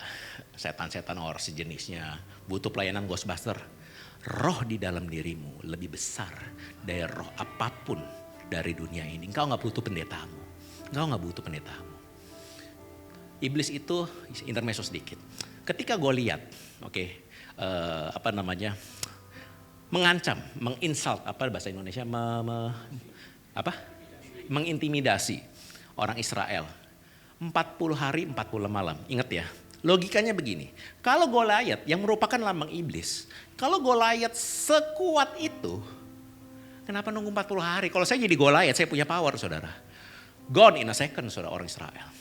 setan-setan or sejenisnya, butuh pelayanan Ghostbuster, roh di dalam dirimu lebih besar dari roh apapun dari dunia ini. Engkau gak butuh pendetamu. Engkau gak butuh pendetamu. Iblis itu intermezzo sedikit. Ketika Goliat, mengancam, menginsult, bahasa Indonesia, mengintimidasi orang Israel. 40 hari 40 malam, ingat ya. Logikanya begini, kalau Goliat yang merupakan lambang iblis, kalau Goliat sekuat itu, kenapa nunggu 40 hari? Kalau saya jadi Goliat, saya punya power, saudara. Gone in a second, saudara, orang Israel.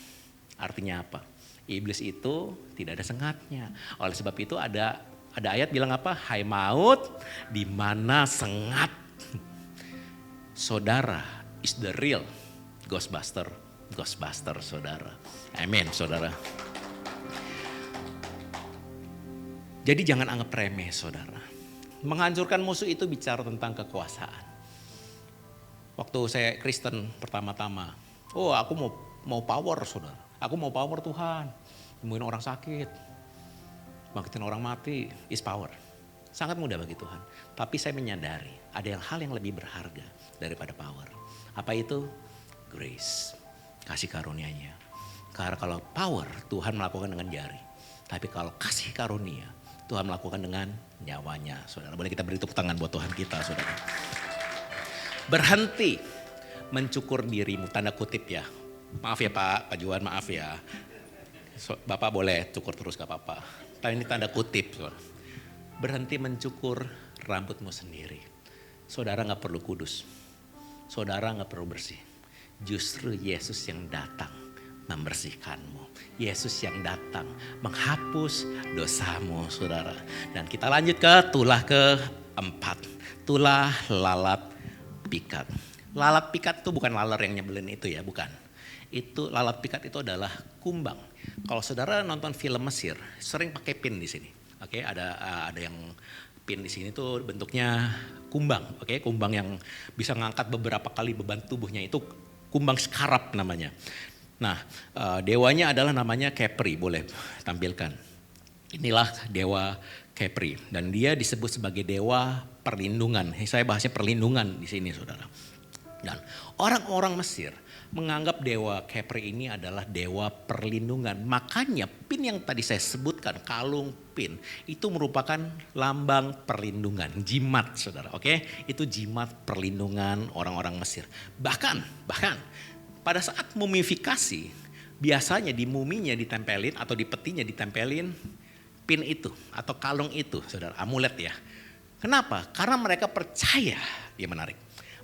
Artinya apa? Iblis itu tidak ada sengatnya. Oleh sebab itu ada ayat bilang apa? Hai maut, di mana sengat? Saudara is the real Ghostbuster, saudara. Amin, saudara. Jadi jangan anggap remeh, saudara. Menghancurkan musuh itu bicara tentang kekuasaan. Waktu saya Kristen pertama-tama, aku mau power, saudara. Aku mau power Tuhan, sembuhin orang sakit, bangkitin orang mati, is power. Sangat mudah bagi Tuhan. Tapi saya menyadari ada hal yang lebih berharga daripada power. Apa itu? Grace, kasih karunia-Nya. Karena kalau power Tuhan melakukan dengan jari. Tapi kalau kasih karunia Tuhan melakukan dengan nyawanya. Saudara, boleh kita beri tepuk tangan buat Tuhan kita, saudara. Berhenti mencukur dirimu, tanda kutip ya. Maaf ya Pak Juan, maaf ya. Bapak boleh cukur terus gak apa-apa. Tapi ini tanda kutip. Berhenti mencukur rambutmu sendiri. Saudara gak perlu kudus. Saudara gak perlu bersih. Justru Yesus yang datang membersihkanmu. Yesus yang datang menghapus dosamu, saudara. Dan kita lanjut ke tulah keempat. Tulah lalat pikat. Lalat pikat itu bukan laler yang nyebelin itu ya, bukan. Itu lalat pikat itu adalah kumbang. Kalau saudara nonton film Mesir, sering pakai pin di sini. Oke, ada yang pin di sini tuh bentuknya kumbang. Oke, kumbang yang bisa ngangkat beberapa kali beban tubuhnya, itu kumbang skarab namanya. Nah, dewanya adalah namanya Kepri, boleh tampilkan. Inilah dewa Kepri dan dia disebut sebagai dewa perlindungan. Saya bahasnya perlindungan di sini, saudara. Dan orang-orang Mesir menganggap dewa Kepri ini adalah dewa perlindungan. Makanya pin yang tadi saya sebutkan, kalung pin, itu merupakan lambang perlindungan, jimat, saudara. Oke, itu jimat perlindungan orang-orang Mesir. Bahkan pada saat mumifikasi, biasanya di muminya ditempelin atau di petinya ditempelin pin itu atau kalung itu, saudara, amulet ya. Kenapa? Karena mereka percaya, dia menarik.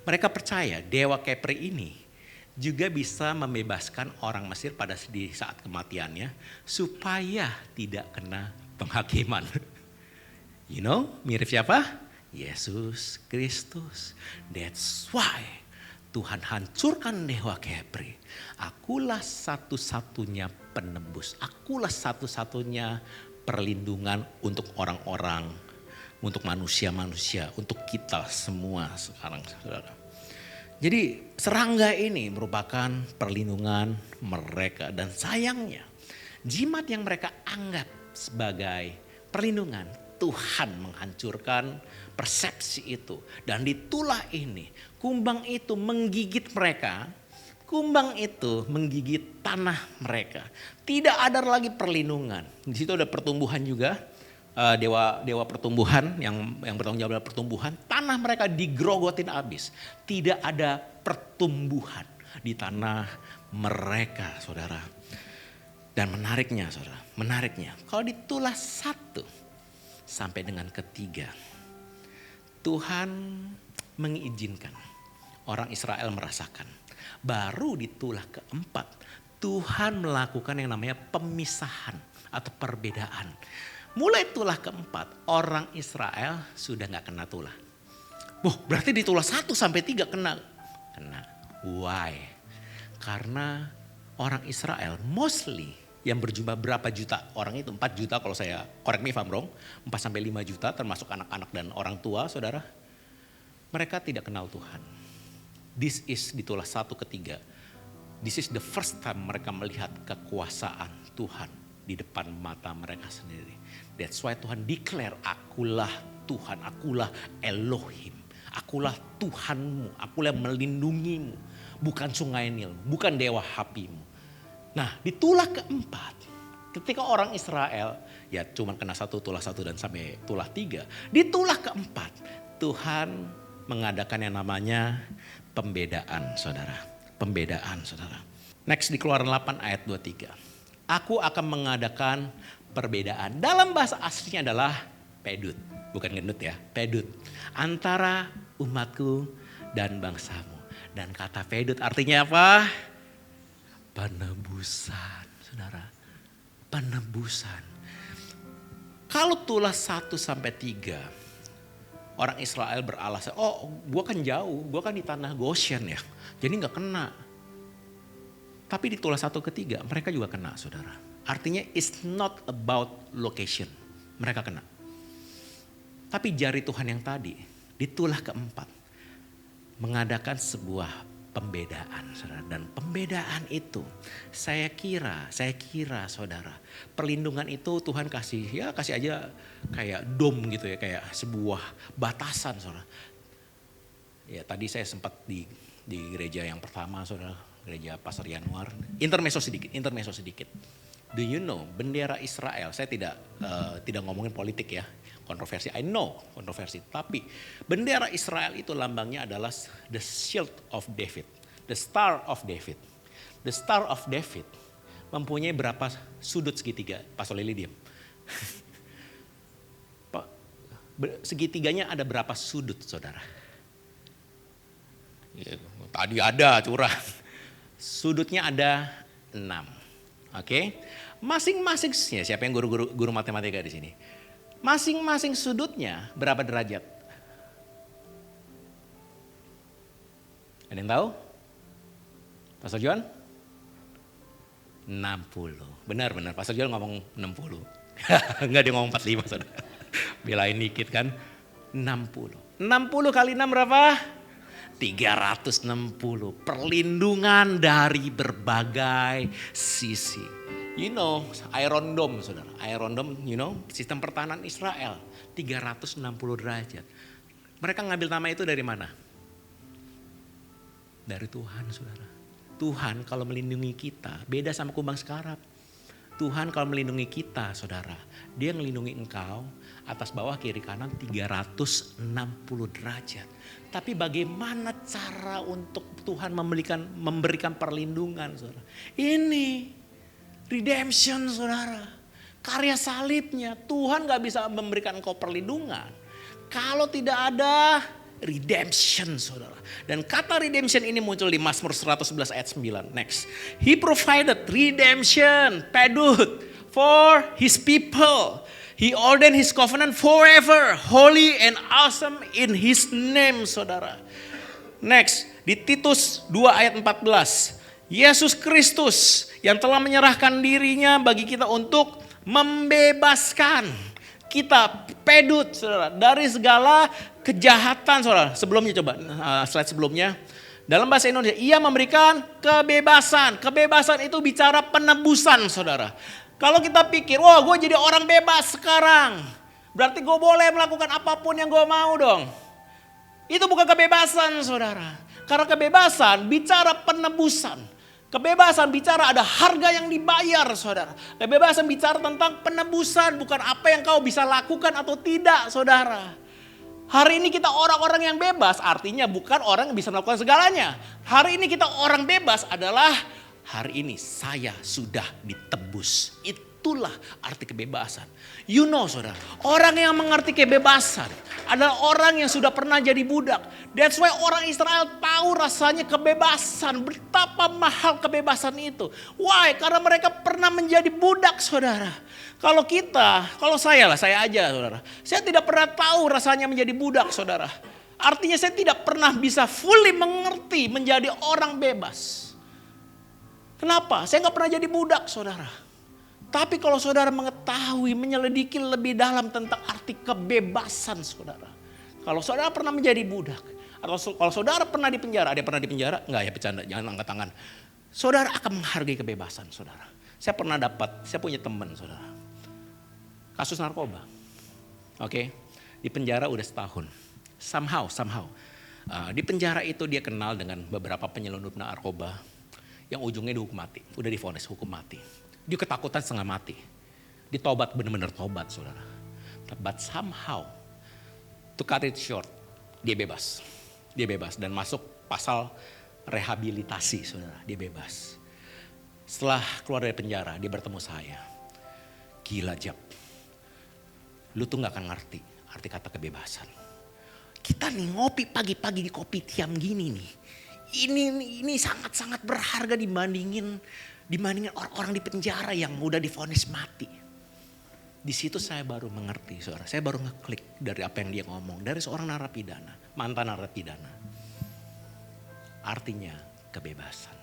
Mereka percaya dewa Kepri ini juga bisa membebaskan orang Mesir pada di saat kematiannya supaya tidak kena penghakiman. You know, mirip siapa? Yesus Kristus. That's why Tuhan hancurkan dewa Kepri. Akulah satu-satunya penebus. Akulah satu-satunya perlindungan untuk orang-orang, untuk manusia-manusia, untuk kita semua sekarang, saudara. Jadi serangga ini merupakan perlindungan mereka. Dan sayangnya jimat yang mereka anggap sebagai perlindungan, Tuhan menghancurkan persepsi itu. Dan di tulah ini, kumbang itu menggigit mereka. Kumbang itu menggigit tanah mereka. Tidak ada lagi perlindungan. Di situ ada pertumbuhan juga. Dewa pertumbuhan yang bertanggung jawab dalam pertumbuhan. Tanah mereka digrogotin habis. Tidak ada pertumbuhan di tanah mereka, saudara. Dan menariknya, saudara. Menariknya, kalau di tulah 1 sampai dengan ketiga, Tuhan mengizinkan orang Israel merasakan. Baru di tulah keempat, Tuhan melakukan yang namanya pemisahan atau perbedaan. Mulai tulah keempat, orang Israel sudah gak kena tulah. Berarti di tulah 1 sampai 3 kena. Why? Karena orang Israel mostly yang berjumlah berapa juta orang itu, 4 juta kalau saya, correct me if I'm wrong, 4 sampai 5 juta termasuk anak-anak dan orang tua, saudara. Mereka tidak kenal Tuhan. This is di tulah 1 ke-3. This is the first time mereka melihat kekuasaan Tuhan di depan mata mereka sendiri. That's why Tuhan declare, akulah Tuhan, akulah Elohim. Akulah Tuhanmu, akulah melindungimu. Bukan sungai Nil, bukan dewa apimu. Nah di tulah keempat, ketika orang Israel, ya cuma kena tulah 1 dan sampai tulah 3. Di tulah keempat, Tuhan mengadakan yang namanya pembedaan, saudara. Pembedaan, saudara. Next di Keluaran 8 ayat 23. Aku akan mengadakan perbedaan. Dalam bahasa aslinya adalah pedut. Bukan gendut ya, pedut. Antara umatku dan bangsamu. Dan kata pedut artinya apa? Penebusan, saudara. Penebusan. Kalau tulah 1 sampai 3, orang Israel beralasan, gue kan jauh, gue kan di tanah Goshen ya. Jadi gak kena. Tapi di tulah 1 ke 3 mereka juga kena, saudara. Artinya it's not about location. Mereka kena. Tapi jari Tuhan yang tadi di tulah keempat mengadakan sebuah pembedaan, saudara. Dan pembedaan itu saya kira saudara, perlindungan itu Tuhan kasih aja kayak dom gitu ya, kayak sebuah batasan, saudara. Ya tadi saya sempat di gereja yang pertama, saudara, gereja Pasar Yanuar. Intermezzo sedikit. Do you know bendera Israel? Saya tidak ngomongin politik ya, kontroversi. I know kontroversi. Tapi bendera Israel itu lambangnya adalah the shield of David, the star of David. The star of David mempunyai berapa sudut segitiga? Pastor Lili diam. Segitiganya ada berapa sudut, saudara? Ya, tadi ada curang. Sudutnya ada 6. Oke, masing-masing, ya, siapa yang guru matematika di sini? Masing-masing sudutnya berapa derajat? Ada yang tahu? Pastor John? 60. Benar, Pastor John ngomong 60. Enggak, dia ngomong 45, saudara. Belain dikit kan? 60. 60 kali 6 berapa? 360. Perlindungan dari berbagai sisi. You know, Iron Dome, saudara. Iron Dome, you know, sistem pertahanan Israel. 360 derajat. Mereka ngambil nama itu dari mana? Dari Tuhan, saudara. Tuhan kalau melindungi kita, beda sama kumbang sekarap. Tuhan kalau melindungi kita, saudara, dia melindungi engkau atas bawah kiri kanan 360 derajat. Tapi bagaimana cara untuk Tuhan memberikan perlindungan, saudara? Ini redemption, saudara. Karya salibnya. Tuhan gak bisa memberikan engkau perlindungan kalau tidak ada redemption, saudara. Dan kata redemption ini muncul di Mazmur 111 ayat 9. Next. He provided redemption, pedut, for his people. He ordained his covenant forever, holy and awesome in his name, saudara. Next. Di Titus 2 ayat 14. Yesus Kristus yang telah menyerahkan dirinya bagi kita untuk membebaskan kita, pedut, saudara, dari segala kejahatan, saudara. Sebelumnya coba, slide sebelumnya. Dalam bahasa Indonesia, ia memberikan kebebasan. Kebebasan itu bicara penebusan, saudara. Kalau kita pikir, wah gue jadi orang bebas sekarang, berarti gue boleh melakukan apapun yang gue mau dong. Itu bukan kebebasan, saudara. Karena kebebasan bicara penebusan. Kebebasan bicara ada harga yang dibayar, saudara. Kebebasan bicara tentang penebusan, bukan apa yang kau bisa lakukan atau tidak, saudara. Hari ini kita orang-orang yang bebas, artinya bukan orang yang bisa melakukan segalanya. Hari ini kita orang bebas adalah hari ini saya sudah ditebus. Itulah arti kebebasan. You know, saudara, orang yang mengerti kebebasan adalah orang yang sudah pernah jadi budak. That's why orang Israel tahu rasanya kebebasan. Betapa mahal kebebasan itu. Why? Karena mereka pernah menjadi budak, saudara. Kalau saya aja, saudara. Saya tidak pernah tahu rasanya menjadi budak, saudara. Artinya saya tidak pernah bisa fully mengerti menjadi orang bebas. Kenapa? Saya gak pernah jadi budak, saudara. Tapi kalau saudara mengetahui, menyelidiki lebih dalam tentang arti kebebasan, saudara. Kalau saudara pernah menjadi budak, atau kalau saudara pernah di penjara, ada yang pernah di penjara? Enggak ya, bercanda, jangan angkat tangan. Saudara akan menghargai kebebasan, saudara. Saya punya teman, saudara. Kasus narkoba. Oke, di penjara udah setahun. Somehow. Di penjara itu dia kenal dengan beberapa penyelundup narkoba yang ujungnya dihukum mati. Udah divonis hukum mati. Dia ketakutan setengah mati. Ditobat, benar-benar tobat, saudara. But somehow, to cut it short, dia bebas. Dia bebas dan masuk pasal rehabilitasi, saudara. Dia bebas. Setelah keluar dari penjara, dia bertemu saya. Gila, Jap. Lu tuh gak akan ngerti arti kata kebebasan. Kita nih ngopi pagi-pagi di kopi tiam gini nih. Ini sangat-sangat berharga dibandingin orang-orang di penjara yang udah divonis mati. Di situ saya baru mengerti, saudara. Saya baru ngeklik dari apa yang dia ngomong. Dari seorang narapidana, mantan narapidana. Artinya kebebasan.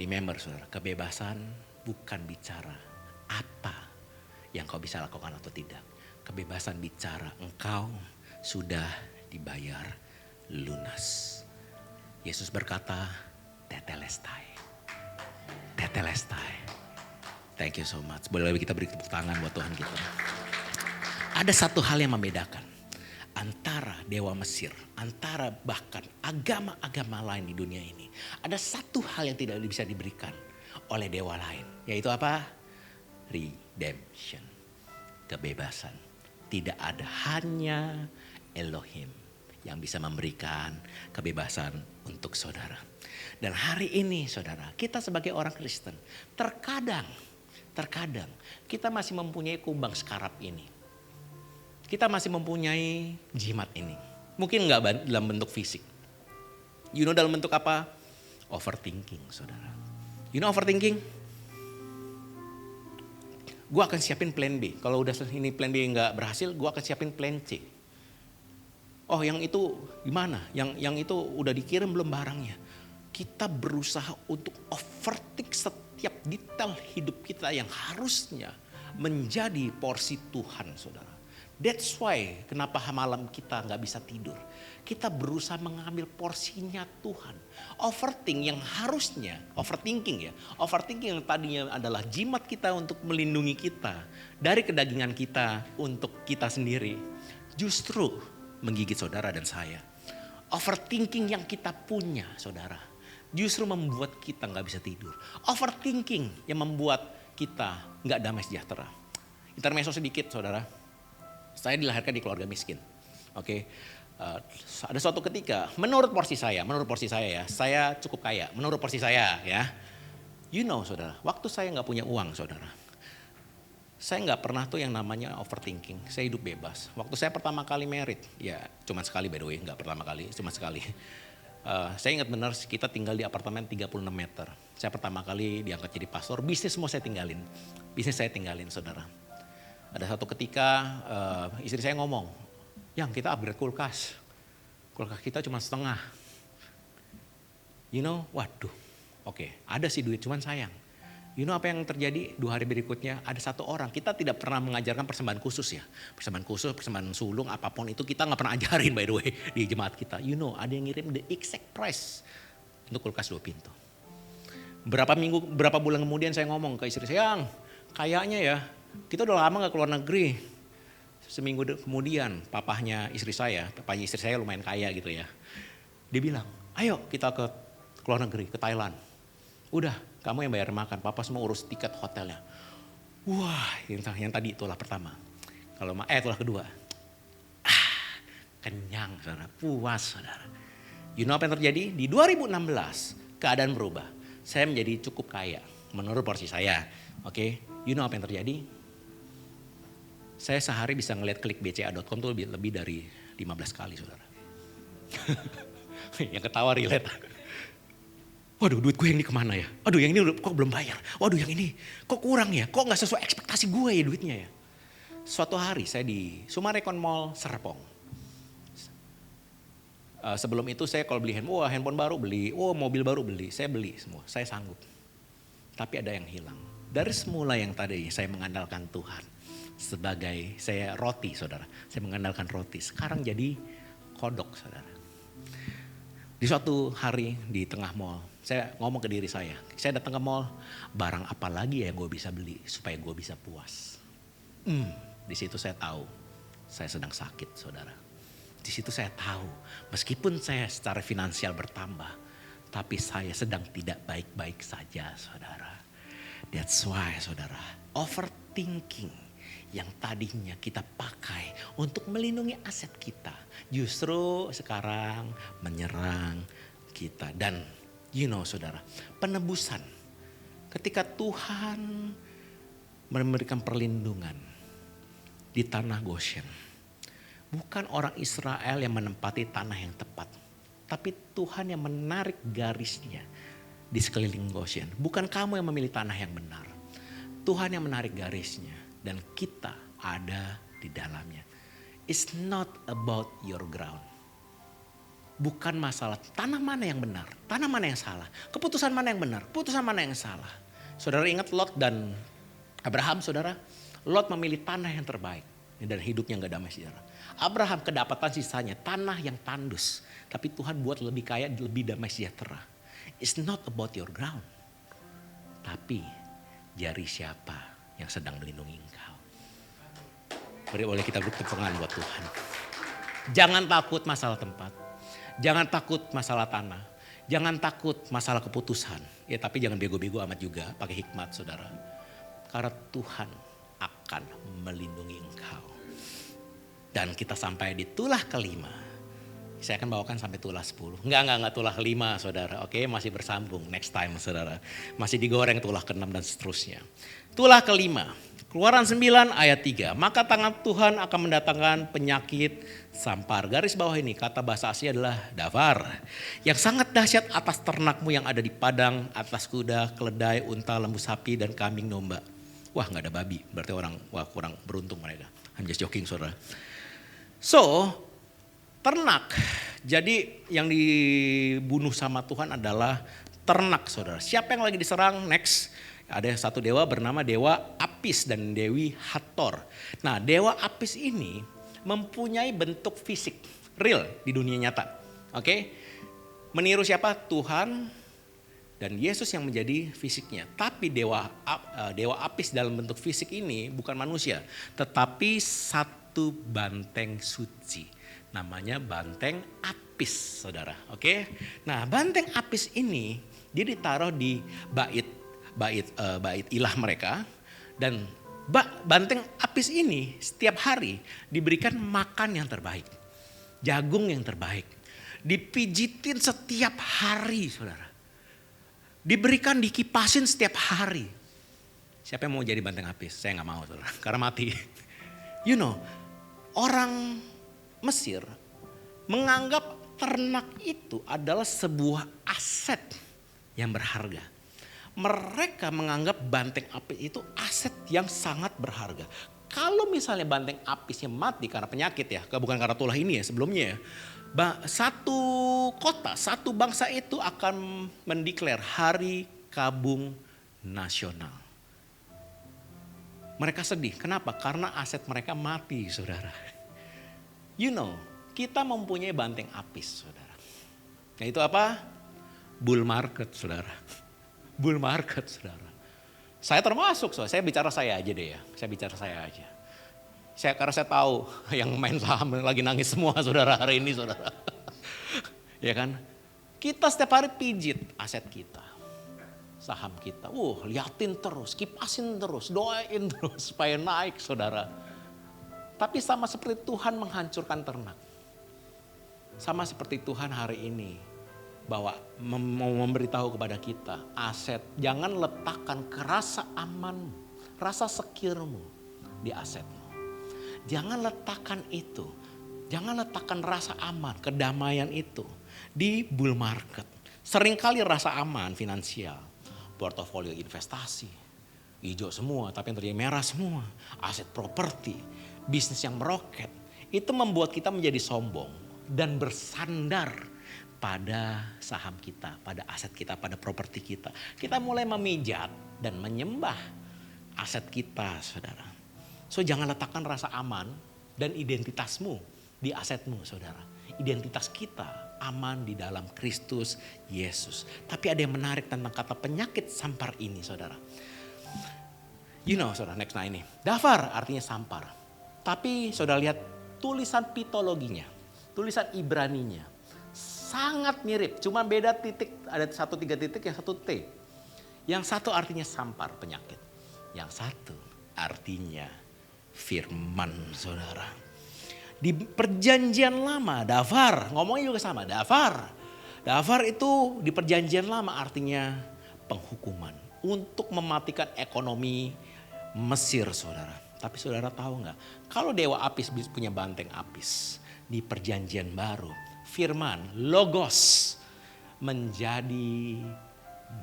Remember, saudara, kebebasan bukan bicara apa yang kau bisa lakukan atau tidak. Kebebasan bicara engkau sudah dibayar lunas. Yesus berkata, tetelestai. Tetelestai. Thank you so much. Boleh kita beri tepuk tangan buat Tuhan kita. Ada satu hal yang membedakan antara dewa Mesir, antara bahkan agama-agama lain di dunia ini. Ada satu hal yang tidak bisa diberikan oleh dewa lain. Yaitu apa? Redemption. Kebebasan. Tidak ada, hanya Elohim yang bisa memberikan kebebasan untuk saudara. Dan hari ini saudara, kita sebagai orang Kristen terkadang kita masih mempunyai kumbang sekarap ini. Kita masih mempunyai jimat ini. Mungkin enggak dalam bentuk fisik. You know dalam bentuk apa? Overthinking saudara. You know overthinking? Gue akan siapin plan B. Kalau udah ini plan B nggak berhasil, gue akan siapin plan C. Oh yang itu gimana? Yang itu udah dikirim belum barangnya? Kita berusaha untuk overthink setiap detail hidup kita yang harusnya menjadi porsi Tuhan saudara. That's why kenapa malam kita nggak bisa tidur. Kita berusaha mengambil porsinya Tuhan. Overthinking yang harusnya, overthinking yang tadinya adalah jimat kita untuk melindungi kita dari kedagingan kita untuk kita sendiri, justru menggigit saudara dan saya. Overthinking yang kita punya saudara, justru membuat kita nggak bisa tidur. Overthinking yang membuat kita nggak damai sejahtera. Intermezzo sedikit saudara. Saya dilahirkan di keluarga miskin. Oke. Ada suatu ketika, menurut porsi saya ya, saya cukup kaya. Menurut porsi saya ya. You know saudara, waktu saya nggak punya uang saudara. Saya nggak pernah tuh yang namanya overthinking. Saya hidup bebas. Waktu saya pertama kali married, ya cuma sekali by the way, nggak pertama kali, cuma sekali. Saya ingat benar kita tinggal di apartemen 36 meter. Saya pertama kali diangkat jadi pastor, bisnis semua saya tinggalin. Bisnis saya tinggalin saudara. Ada satu ketika istri saya ngomong, yang kita upgrade kulkas. Kulkas kita cuma setengah. You know, waduh. Oke, ada sih duit cuman sayang. You know apa yang terjadi 2 hari berikutnya? Ada satu orang, kita tidak pernah mengajarkan persembahan khusus ya. Persembahan khusus, persembahan sulung, apapun itu kita gak pernah ajarin by the way di jemaat kita. You know, ada yang ngirim the exact price untuk kulkas 2 pintu. Berapa bulan kemudian saya ngomong ke istri saya, yang kayaknya ya kita udah lama gak keluar negeri. Seminggu kemudian papahnya istri saya lumayan kaya gitu ya. Dia bilang, ayo kita ke luar negeri, ke Thailand. Udah, kamu yang bayar makan, papa semua urus tiket hotelnya. Wah, yang tadi itulah pertama. Itulah kedua. Kenyang saudara, puas saudara. You know apa yang terjadi? Di 2016 keadaan berubah. Saya menjadi cukup kaya menurut porsi saya. Oke, you know apa yang terjadi? Saya sehari bisa ngeliat klik bca.com tuh lebih dari 15 kali saudara. Yang ketawa relate. Waduh duit gue yang ini kemana ya? Aduh yang ini kok belum bayar? Waduh yang ini kok kurang ya? Kok gak sesuai ekspektasi gue ya duitnya ya? Suatu hari saya di Sumarekon Mall Serpong. Sebelum itu saya kalau beli handphone baru beli, mobil baru beli. Saya beli semua, saya sanggup. Tapi ada yang hilang. Dari semula yang tadi saya mengandalkan Tuhan. Sebagai saya roti saudara, saya mengandalkan roti. Sekarang jadi kodok saudara. Di suatu hari di tengah mall, saya ngomong ke diri saya datang ke mall, barang apa lagi ya yang gue bisa beli supaya gue bisa puas. Di situ saya tahu saya sedang sakit saudara. Di situ saya tahu meskipun saya secara finansial bertambah, tapi saya sedang tidak baik-baik saja saudara. That's why saudara, overthinking yang tadinya kita pakai untuk melindungi aset kita, justru sekarang menyerang kita. Dan you know saudara, penebusan ketika Tuhan memberikan perlindungan di tanah Goshen. Bukan orang Israel yang menempati tanah yang tepat, tapi Tuhan yang menarik garisnya di sekeliling Goshen. Bukan kamu yang memilih tanah yang benar, Tuhan yang menarik garisnya. Dan kita ada di dalamnya. It's not about your ground. Bukan masalah tanah mana yang benar, tanah mana yang salah. Keputusan mana yang benar, keputusan mana yang salah. Saudara ingat Lot dan Abraham saudara. Lot memilih tanah yang terbaik. Dan hidupnya gak damai sejahtera. Abraham kedapatan sisanya tanah yang tandus. Tapi Tuhan buat lebih kaya, lebih damai sejahtera. It's not about your ground. Tapi jari siapa yang sedang melindungi engkau. Boleh kita beri tepuk tangan buat Tuhan. Jangan takut masalah tempat. Jangan takut masalah tanah. Jangan takut masalah keputusan. Ya tapi jangan bego-bego amat juga, pakai hikmat saudara. Karena Tuhan akan melindungi engkau. Dan kita sampai di tulah kelima. Saya akan bawakan sampai tulah 10. Enggak tulah 5 saudara. Oke, masih bersambung next time saudara. Masih digoreng tulah ke-6 dan seterusnya. Tulah kelima. Keluaran 9 ayat 3. Maka tangan Tuhan akan mendatangkan penyakit sampar. Garis bawah ini kata bahasa Asia adalah dafar. Yang sangat dahsyat atas ternakmu yang ada di padang, atas kuda, keledai, unta, lembu sapi dan kambing domba. Wah gak ada babi, berarti orang kurang beruntung mereka. I'm just joking saudara. So ternak, jadi yang dibunuh sama Tuhan adalah ternak saudara. Siapa yang lagi diserang? Next. Ada satu dewa bernama Dewa Apis dan Dewi Hathor. Nah Dewa Apis ini mempunyai bentuk fisik real di dunia nyata. Oke, meniru siapa? Tuhan dan Yesus yang menjadi fisiknya. Tapi Dewa Apis dalam bentuk fisik ini bukan manusia. Tetapi satu banteng suci. Namanya banteng Apis saudara. Oke, nah banteng Apis ini dia ditaruh di bait ilah mereka, dan banteng Apis ini setiap hari diberikan makan yang terbaik, jagung yang terbaik, dipijitin setiap hari saudara, diberikan dikipasin setiap hari. Siapa yang mau jadi banteng Apis? Saya nggak mau saudara, karena mati. You know, orang Mesir menganggap ternak itu adalah sebuah aset yang berharga. Mereka menganggap banteng apis itu aset yang sangat berharga. Kalau misalnya banteng apisnya mati karena penyakit ya, bukan karena tulah ini ya sebelumnya ya. Satu kota, satu bangsa itu akan mendeklar hari kabung nasional. Mereka sedih, kenapa? Karena aset mereka mati saudara. You know, kita mempunyai banteng apis saudara. Nah itu apa? Bull market saudara. Bull market saudara. Saya termasuk, saya bicara saya aja deh ya. Saya bicara saya aja. Karena saya tahu yang main saham lagi nangis semua saudara hari ini saudara. Ya kan? Kita setiap hari pijit aset kita. Saham kita. Liatin terus, kipasin terus, doain terus supaya naik saudara. Tapi sama seperti Tuhan menghancurkan ternak. Sama seperti Tuhan hari ini. Bahwa mau memberitahu kepada kita aset, jangan letakkan rasa aman, rasa sekirmu di asetmu. Jangan letakkan itu, jangan letakkan rasa aman, kedamaian itu di bull market. Seringkali rasa aman finansial, portofolio investasi, hijau semua tapi yang terjadi merah semua, aset properti, bisnis yang meroket, itu membuat kita menjadi sombong dan bersandar pada saham kita, pada aset kita, pada properti kita. Kita mulai memijat dan menyembah aset kita saudara. So jangan letakkan rasa aman dan identitasmu di asetmu saudara. Identitas kita aman di dalam Kristus Yesus. Tapi ada yang menarik tentang kata penyakit sampar ini saudara. You know saudara, next nah ini. Dafar artinya sampar. Tapi saudara lihat tulisan pitologinya, tulisan Ibraninya. Sangat mirip, cuma beda titik, ada 3 titik, yang 1 T. Yang satu artinya sampar penyakit. Yang satu artinya firman saudara. Di perjanjian lama, dafar, ngomongnya juga sama, dafar. Dafar itu di perjanjian lama artinya penghukuman. Untuk mematikan ekonomi Mesir saudara. Tapi saudara tahu gak, kalau Dewa Apis punya banteng Apis di perjanjian baru. Firman, logos menjadi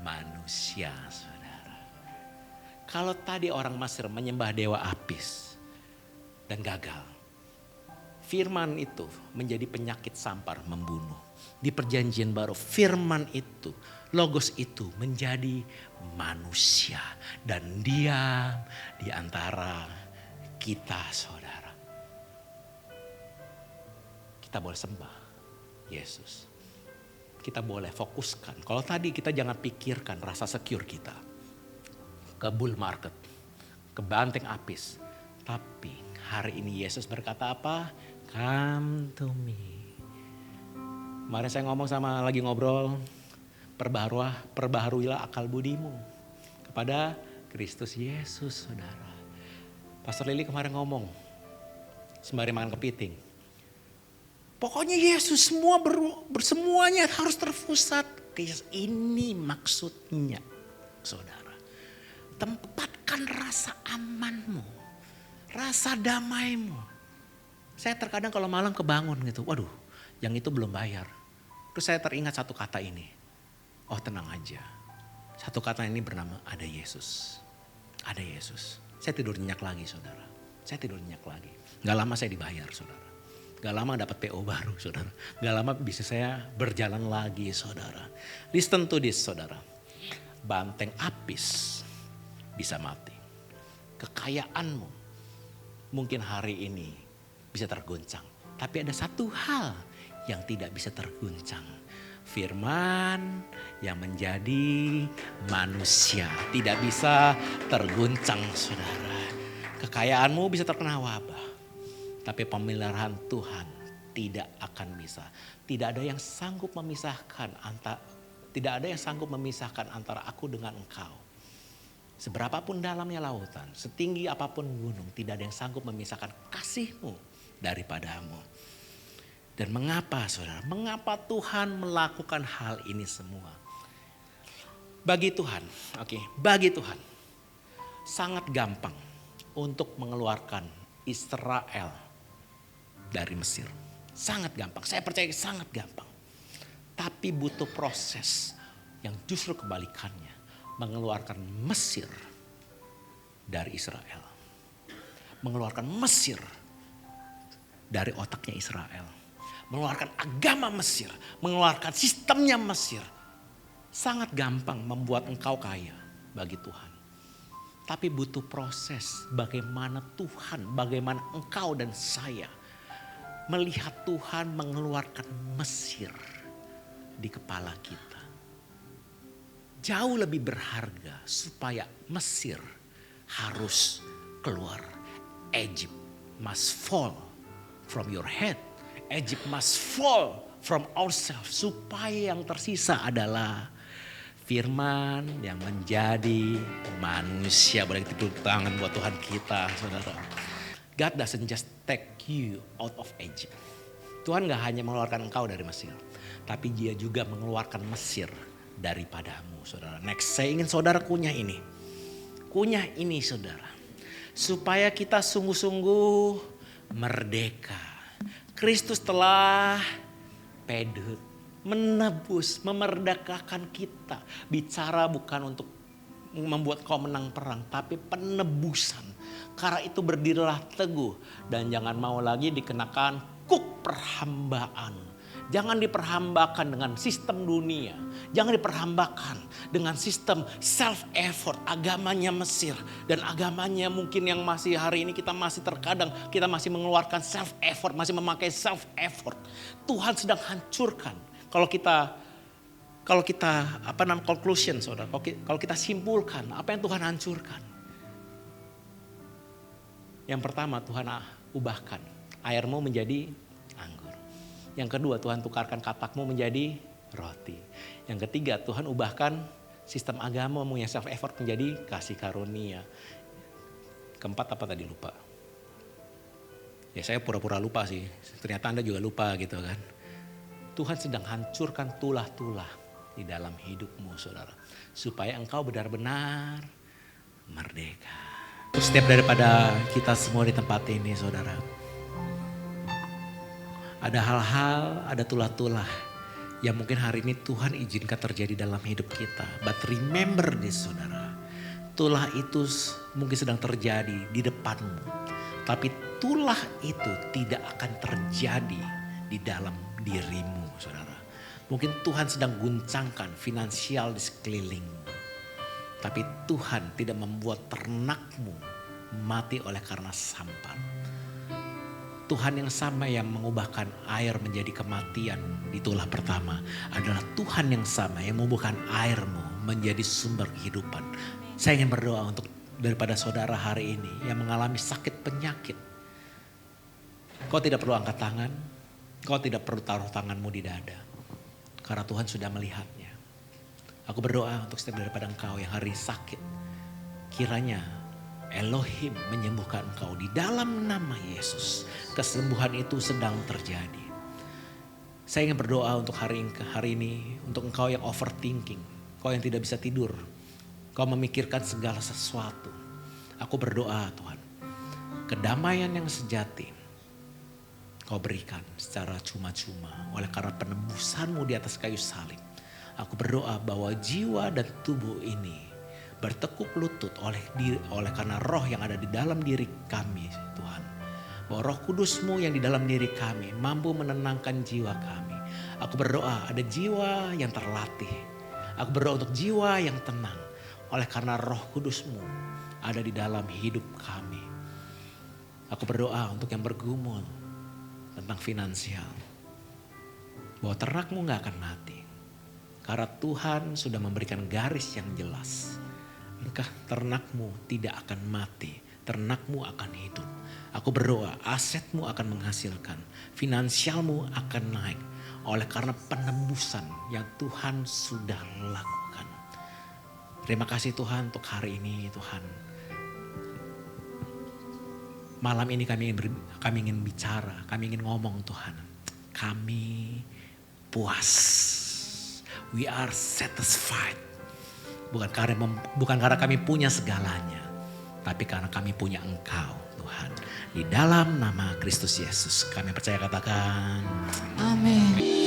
manusia saudara. Kalau tadi orang Mesir menyembah Dewa Apis dan gagal. Firman itu menjadi penyakit sampar membunuh. Di perjanjian baru firman itu, logos itu menjadi manusia. Dan diam di antara kita saudara. Kita boleh sembah Yesus. Kita boleh fokuskan. Kalau tadi kita jangan pikirkan rasa secure kita ke bull market, ke banteng apis. Tapi hari ini Yesus berkata apa? Come to me. Kemarin saya lagi ngobrol Perbaharuilah akal budimu kepada Kristus Yesus, saudara. Pastor Lili kemarin ngomong, sembari makan kepiting. Pokoknya Yesus semuanya harus terpusat. Ini maksudnya, saudara. Tempatkan rasa amanmu, rasa damaimu. Saya terkadang kalau malam kebangun gitu, waduh, yang itu belum bayar. Terus saya teringat satu kata ini. Oh, tenang aja. Satu kata ini bernama ada Yesus. Ada Yesus. Saya tidur nyenyak lagi, saudara. Saya tidur nyenyak lagi. Gak lama saya dibayar, saudara. Gak lama dapat PO baru, saudara. Gak lama bisnis saya berjalan lagi, saudara. Listen to this, saudara. Banteng apis bisa mati. Kekayaanmu mungkin hari ini bisa terguncang. Tapi ada satu hal yang tidak bisa terguncang. Firman yang menjadi manusia tidak bisa terguncang, saudara. Kekayaanmu bisa terkena wabah, tapi pemeliharaan Tuhan tidak akan bisa. Tidak ada yang sanggup memisahkan antara aku dengan engkau. Seberapapun dalamnya lautan, setinggi apapun gunung, tidak ada yang sanggup memisahkan kasih-Mu daripadamu. Dan mengapa, saudara? Mengapa Tuhan melakukan hal ini semua? Bagi Tuhan, bagi Tuhan sangat gampang untuk mengeluarkan Israel dari Mesir. Sangat gampang, saya percaya sangat gampang. Tapi butuh proses yang justru kebalikannya. Mengeluarkan Mesir dari Israel. Mengeluarkan Mesir dari otaknya Israel. Mengeluarkan agama Mesir, mengeluarkan sistemnya Mesir. Sangat gampang membuat engkau kaya bagi Tuhan. Tapi butuh proses bagaimana engkau dan saya melihat Tuhan mengeluarkan Mesir di kepala kita. Jauh lebih berharga supaya Mesir harus keluar. Egypt must fall from your head. Egypt must fall from ourselves. Supaya yang tersisa adalah firman yang menjadi manusia. Boleh tepuk tangan buat Tuhan kita, saudara. God doesn't just take you out of Egypt. Tuhan gak hanya mengeluarkan engkau dari Mesir. Tapi dia juga mengeluarkan Mesir daripadamu, saudara. Next, saya ingin saudara kunyah ini. Kunyah ini, saudara. Supaya kita sungguh-sungguh merdeka. Kristus telah pedut, menebus, memerdekakan kita. Bicara bukan untuk membuat kau menang perang, tapi penebusan. Karena itu berdirilah teguh dan jangan mau lagi dikenakan kuk perhambaan. Jangan diperhambakan dengan sistem dunia. Jangan diperhambakan dengan sistem self effort. Agamanya Mesir. Dan agamanya mungkin yang masih hari ini kita masih terkadang. Kita masih mengeluarkan self effort. Masih memakai self effort. Tuhan sedang hancurkan. Kalau kita conclusion, saudara. Kalau kita simpulkan apa yang Tuhan hancurkan. Yang pertama, Tuhan ubahkan airmu menjadi anggur. Yang kedua, Tuhan tukarkan katakmu menjadi roti. Yang ketiga, Tuhan ubahkan sistem agamamu yang self effort menjadi kasih karunia. Keempat apa tadi lupa? Ya saya pura-pura lupa sih. Ternyata Anda juga lupa gitu kan. Tuhan sedang hancurkan tulah-tulah di dalam hidupmu, saudara. Supaya engkau benar-benar merdeka. Setiap daripada kita semua di tempat ini, saudara. Ada hal-hal, ada tulah-tulah yang mungkin hari ini Tuhan izinkan terjadi dalam hidup kita. But remember this, saudara. Tulah itu mungkin sedang terjadi di depanmu. Tapi tulah itu tidak akan terjadi di dalam dirimu, saudara. Mungkin Tuhan sedang guncangkan finansial di sekelilingmu. Tapi Tuhan tidak membuat ternakmu mati oleh karena sampar. Tuhan yang sama yang mengubahkan air menjadi kematian di tulah pertama adalah Tuhan yang sama yang mengubahkan airmu menjadi sumber kehidupan. Saya ingin berdoa untuk daripada saudara hari ini yang mengalami sakit penyakit. Kau tidak perlu angkat tangan, kau tidak perlu taruh tanganmu di dada. Karena Tuhan sudah melihatnya. Aku berdoa untuk setiap daripada engkau yang hari ini sakit. Kiranya Elohim menyembuhkan engkau di dalam nama Yesus. Kesembuhan itu sedang terjadi. Saya ingin berdoa untuk hari ini untuk engkau yang overthinking. Kau yang tidak bisa tidur. Kau memikirkan segala sesuatu. Aku berdoa Tuhan. Kedamaian yang sejati kau berikan secara cuma-cuma oleh karena penebusanmu di atas kayu salib. Aku berdoa bahwa jiwa dan tubuh ini bertekuk lutut oleh karena roh yang ada di dalam diri kami Tuhan. Bahwa roh kudusmu yang di dalam diri kami mampu menenangkan jiwa kami. Aku berdoa ada jiwa yang terlatih. Aku berdoa untuk jiwa yang tenang. Oleh karena roh kudusmu ada di dalam hidup kami. Aku berdoa untuk yang bergumul tentang finansial. Bahwa ternakmu gak akan mati. Karena Tuhan sudah memberikan garis yang jelas. Maka ternakmu tidak akan mati. Ternakmu akan hidup. Aku berdoa asetmu akan menghasilkan. Finansialmu akan naik. Oleh karena penebusan yang Tuhan sudah lakukan. Terima kasih Tuhan untuk hari ini Tuhan. Malam ini kami ingin bicara. Kami ingin ngomong Tuhan. Kami puas. We are satisfied. Bukan karena kami punya segalanya. Tapi karena kami punya Engkau Tuhan. Di dalam nama Kristus Yesus kami percaya katakan. Amin.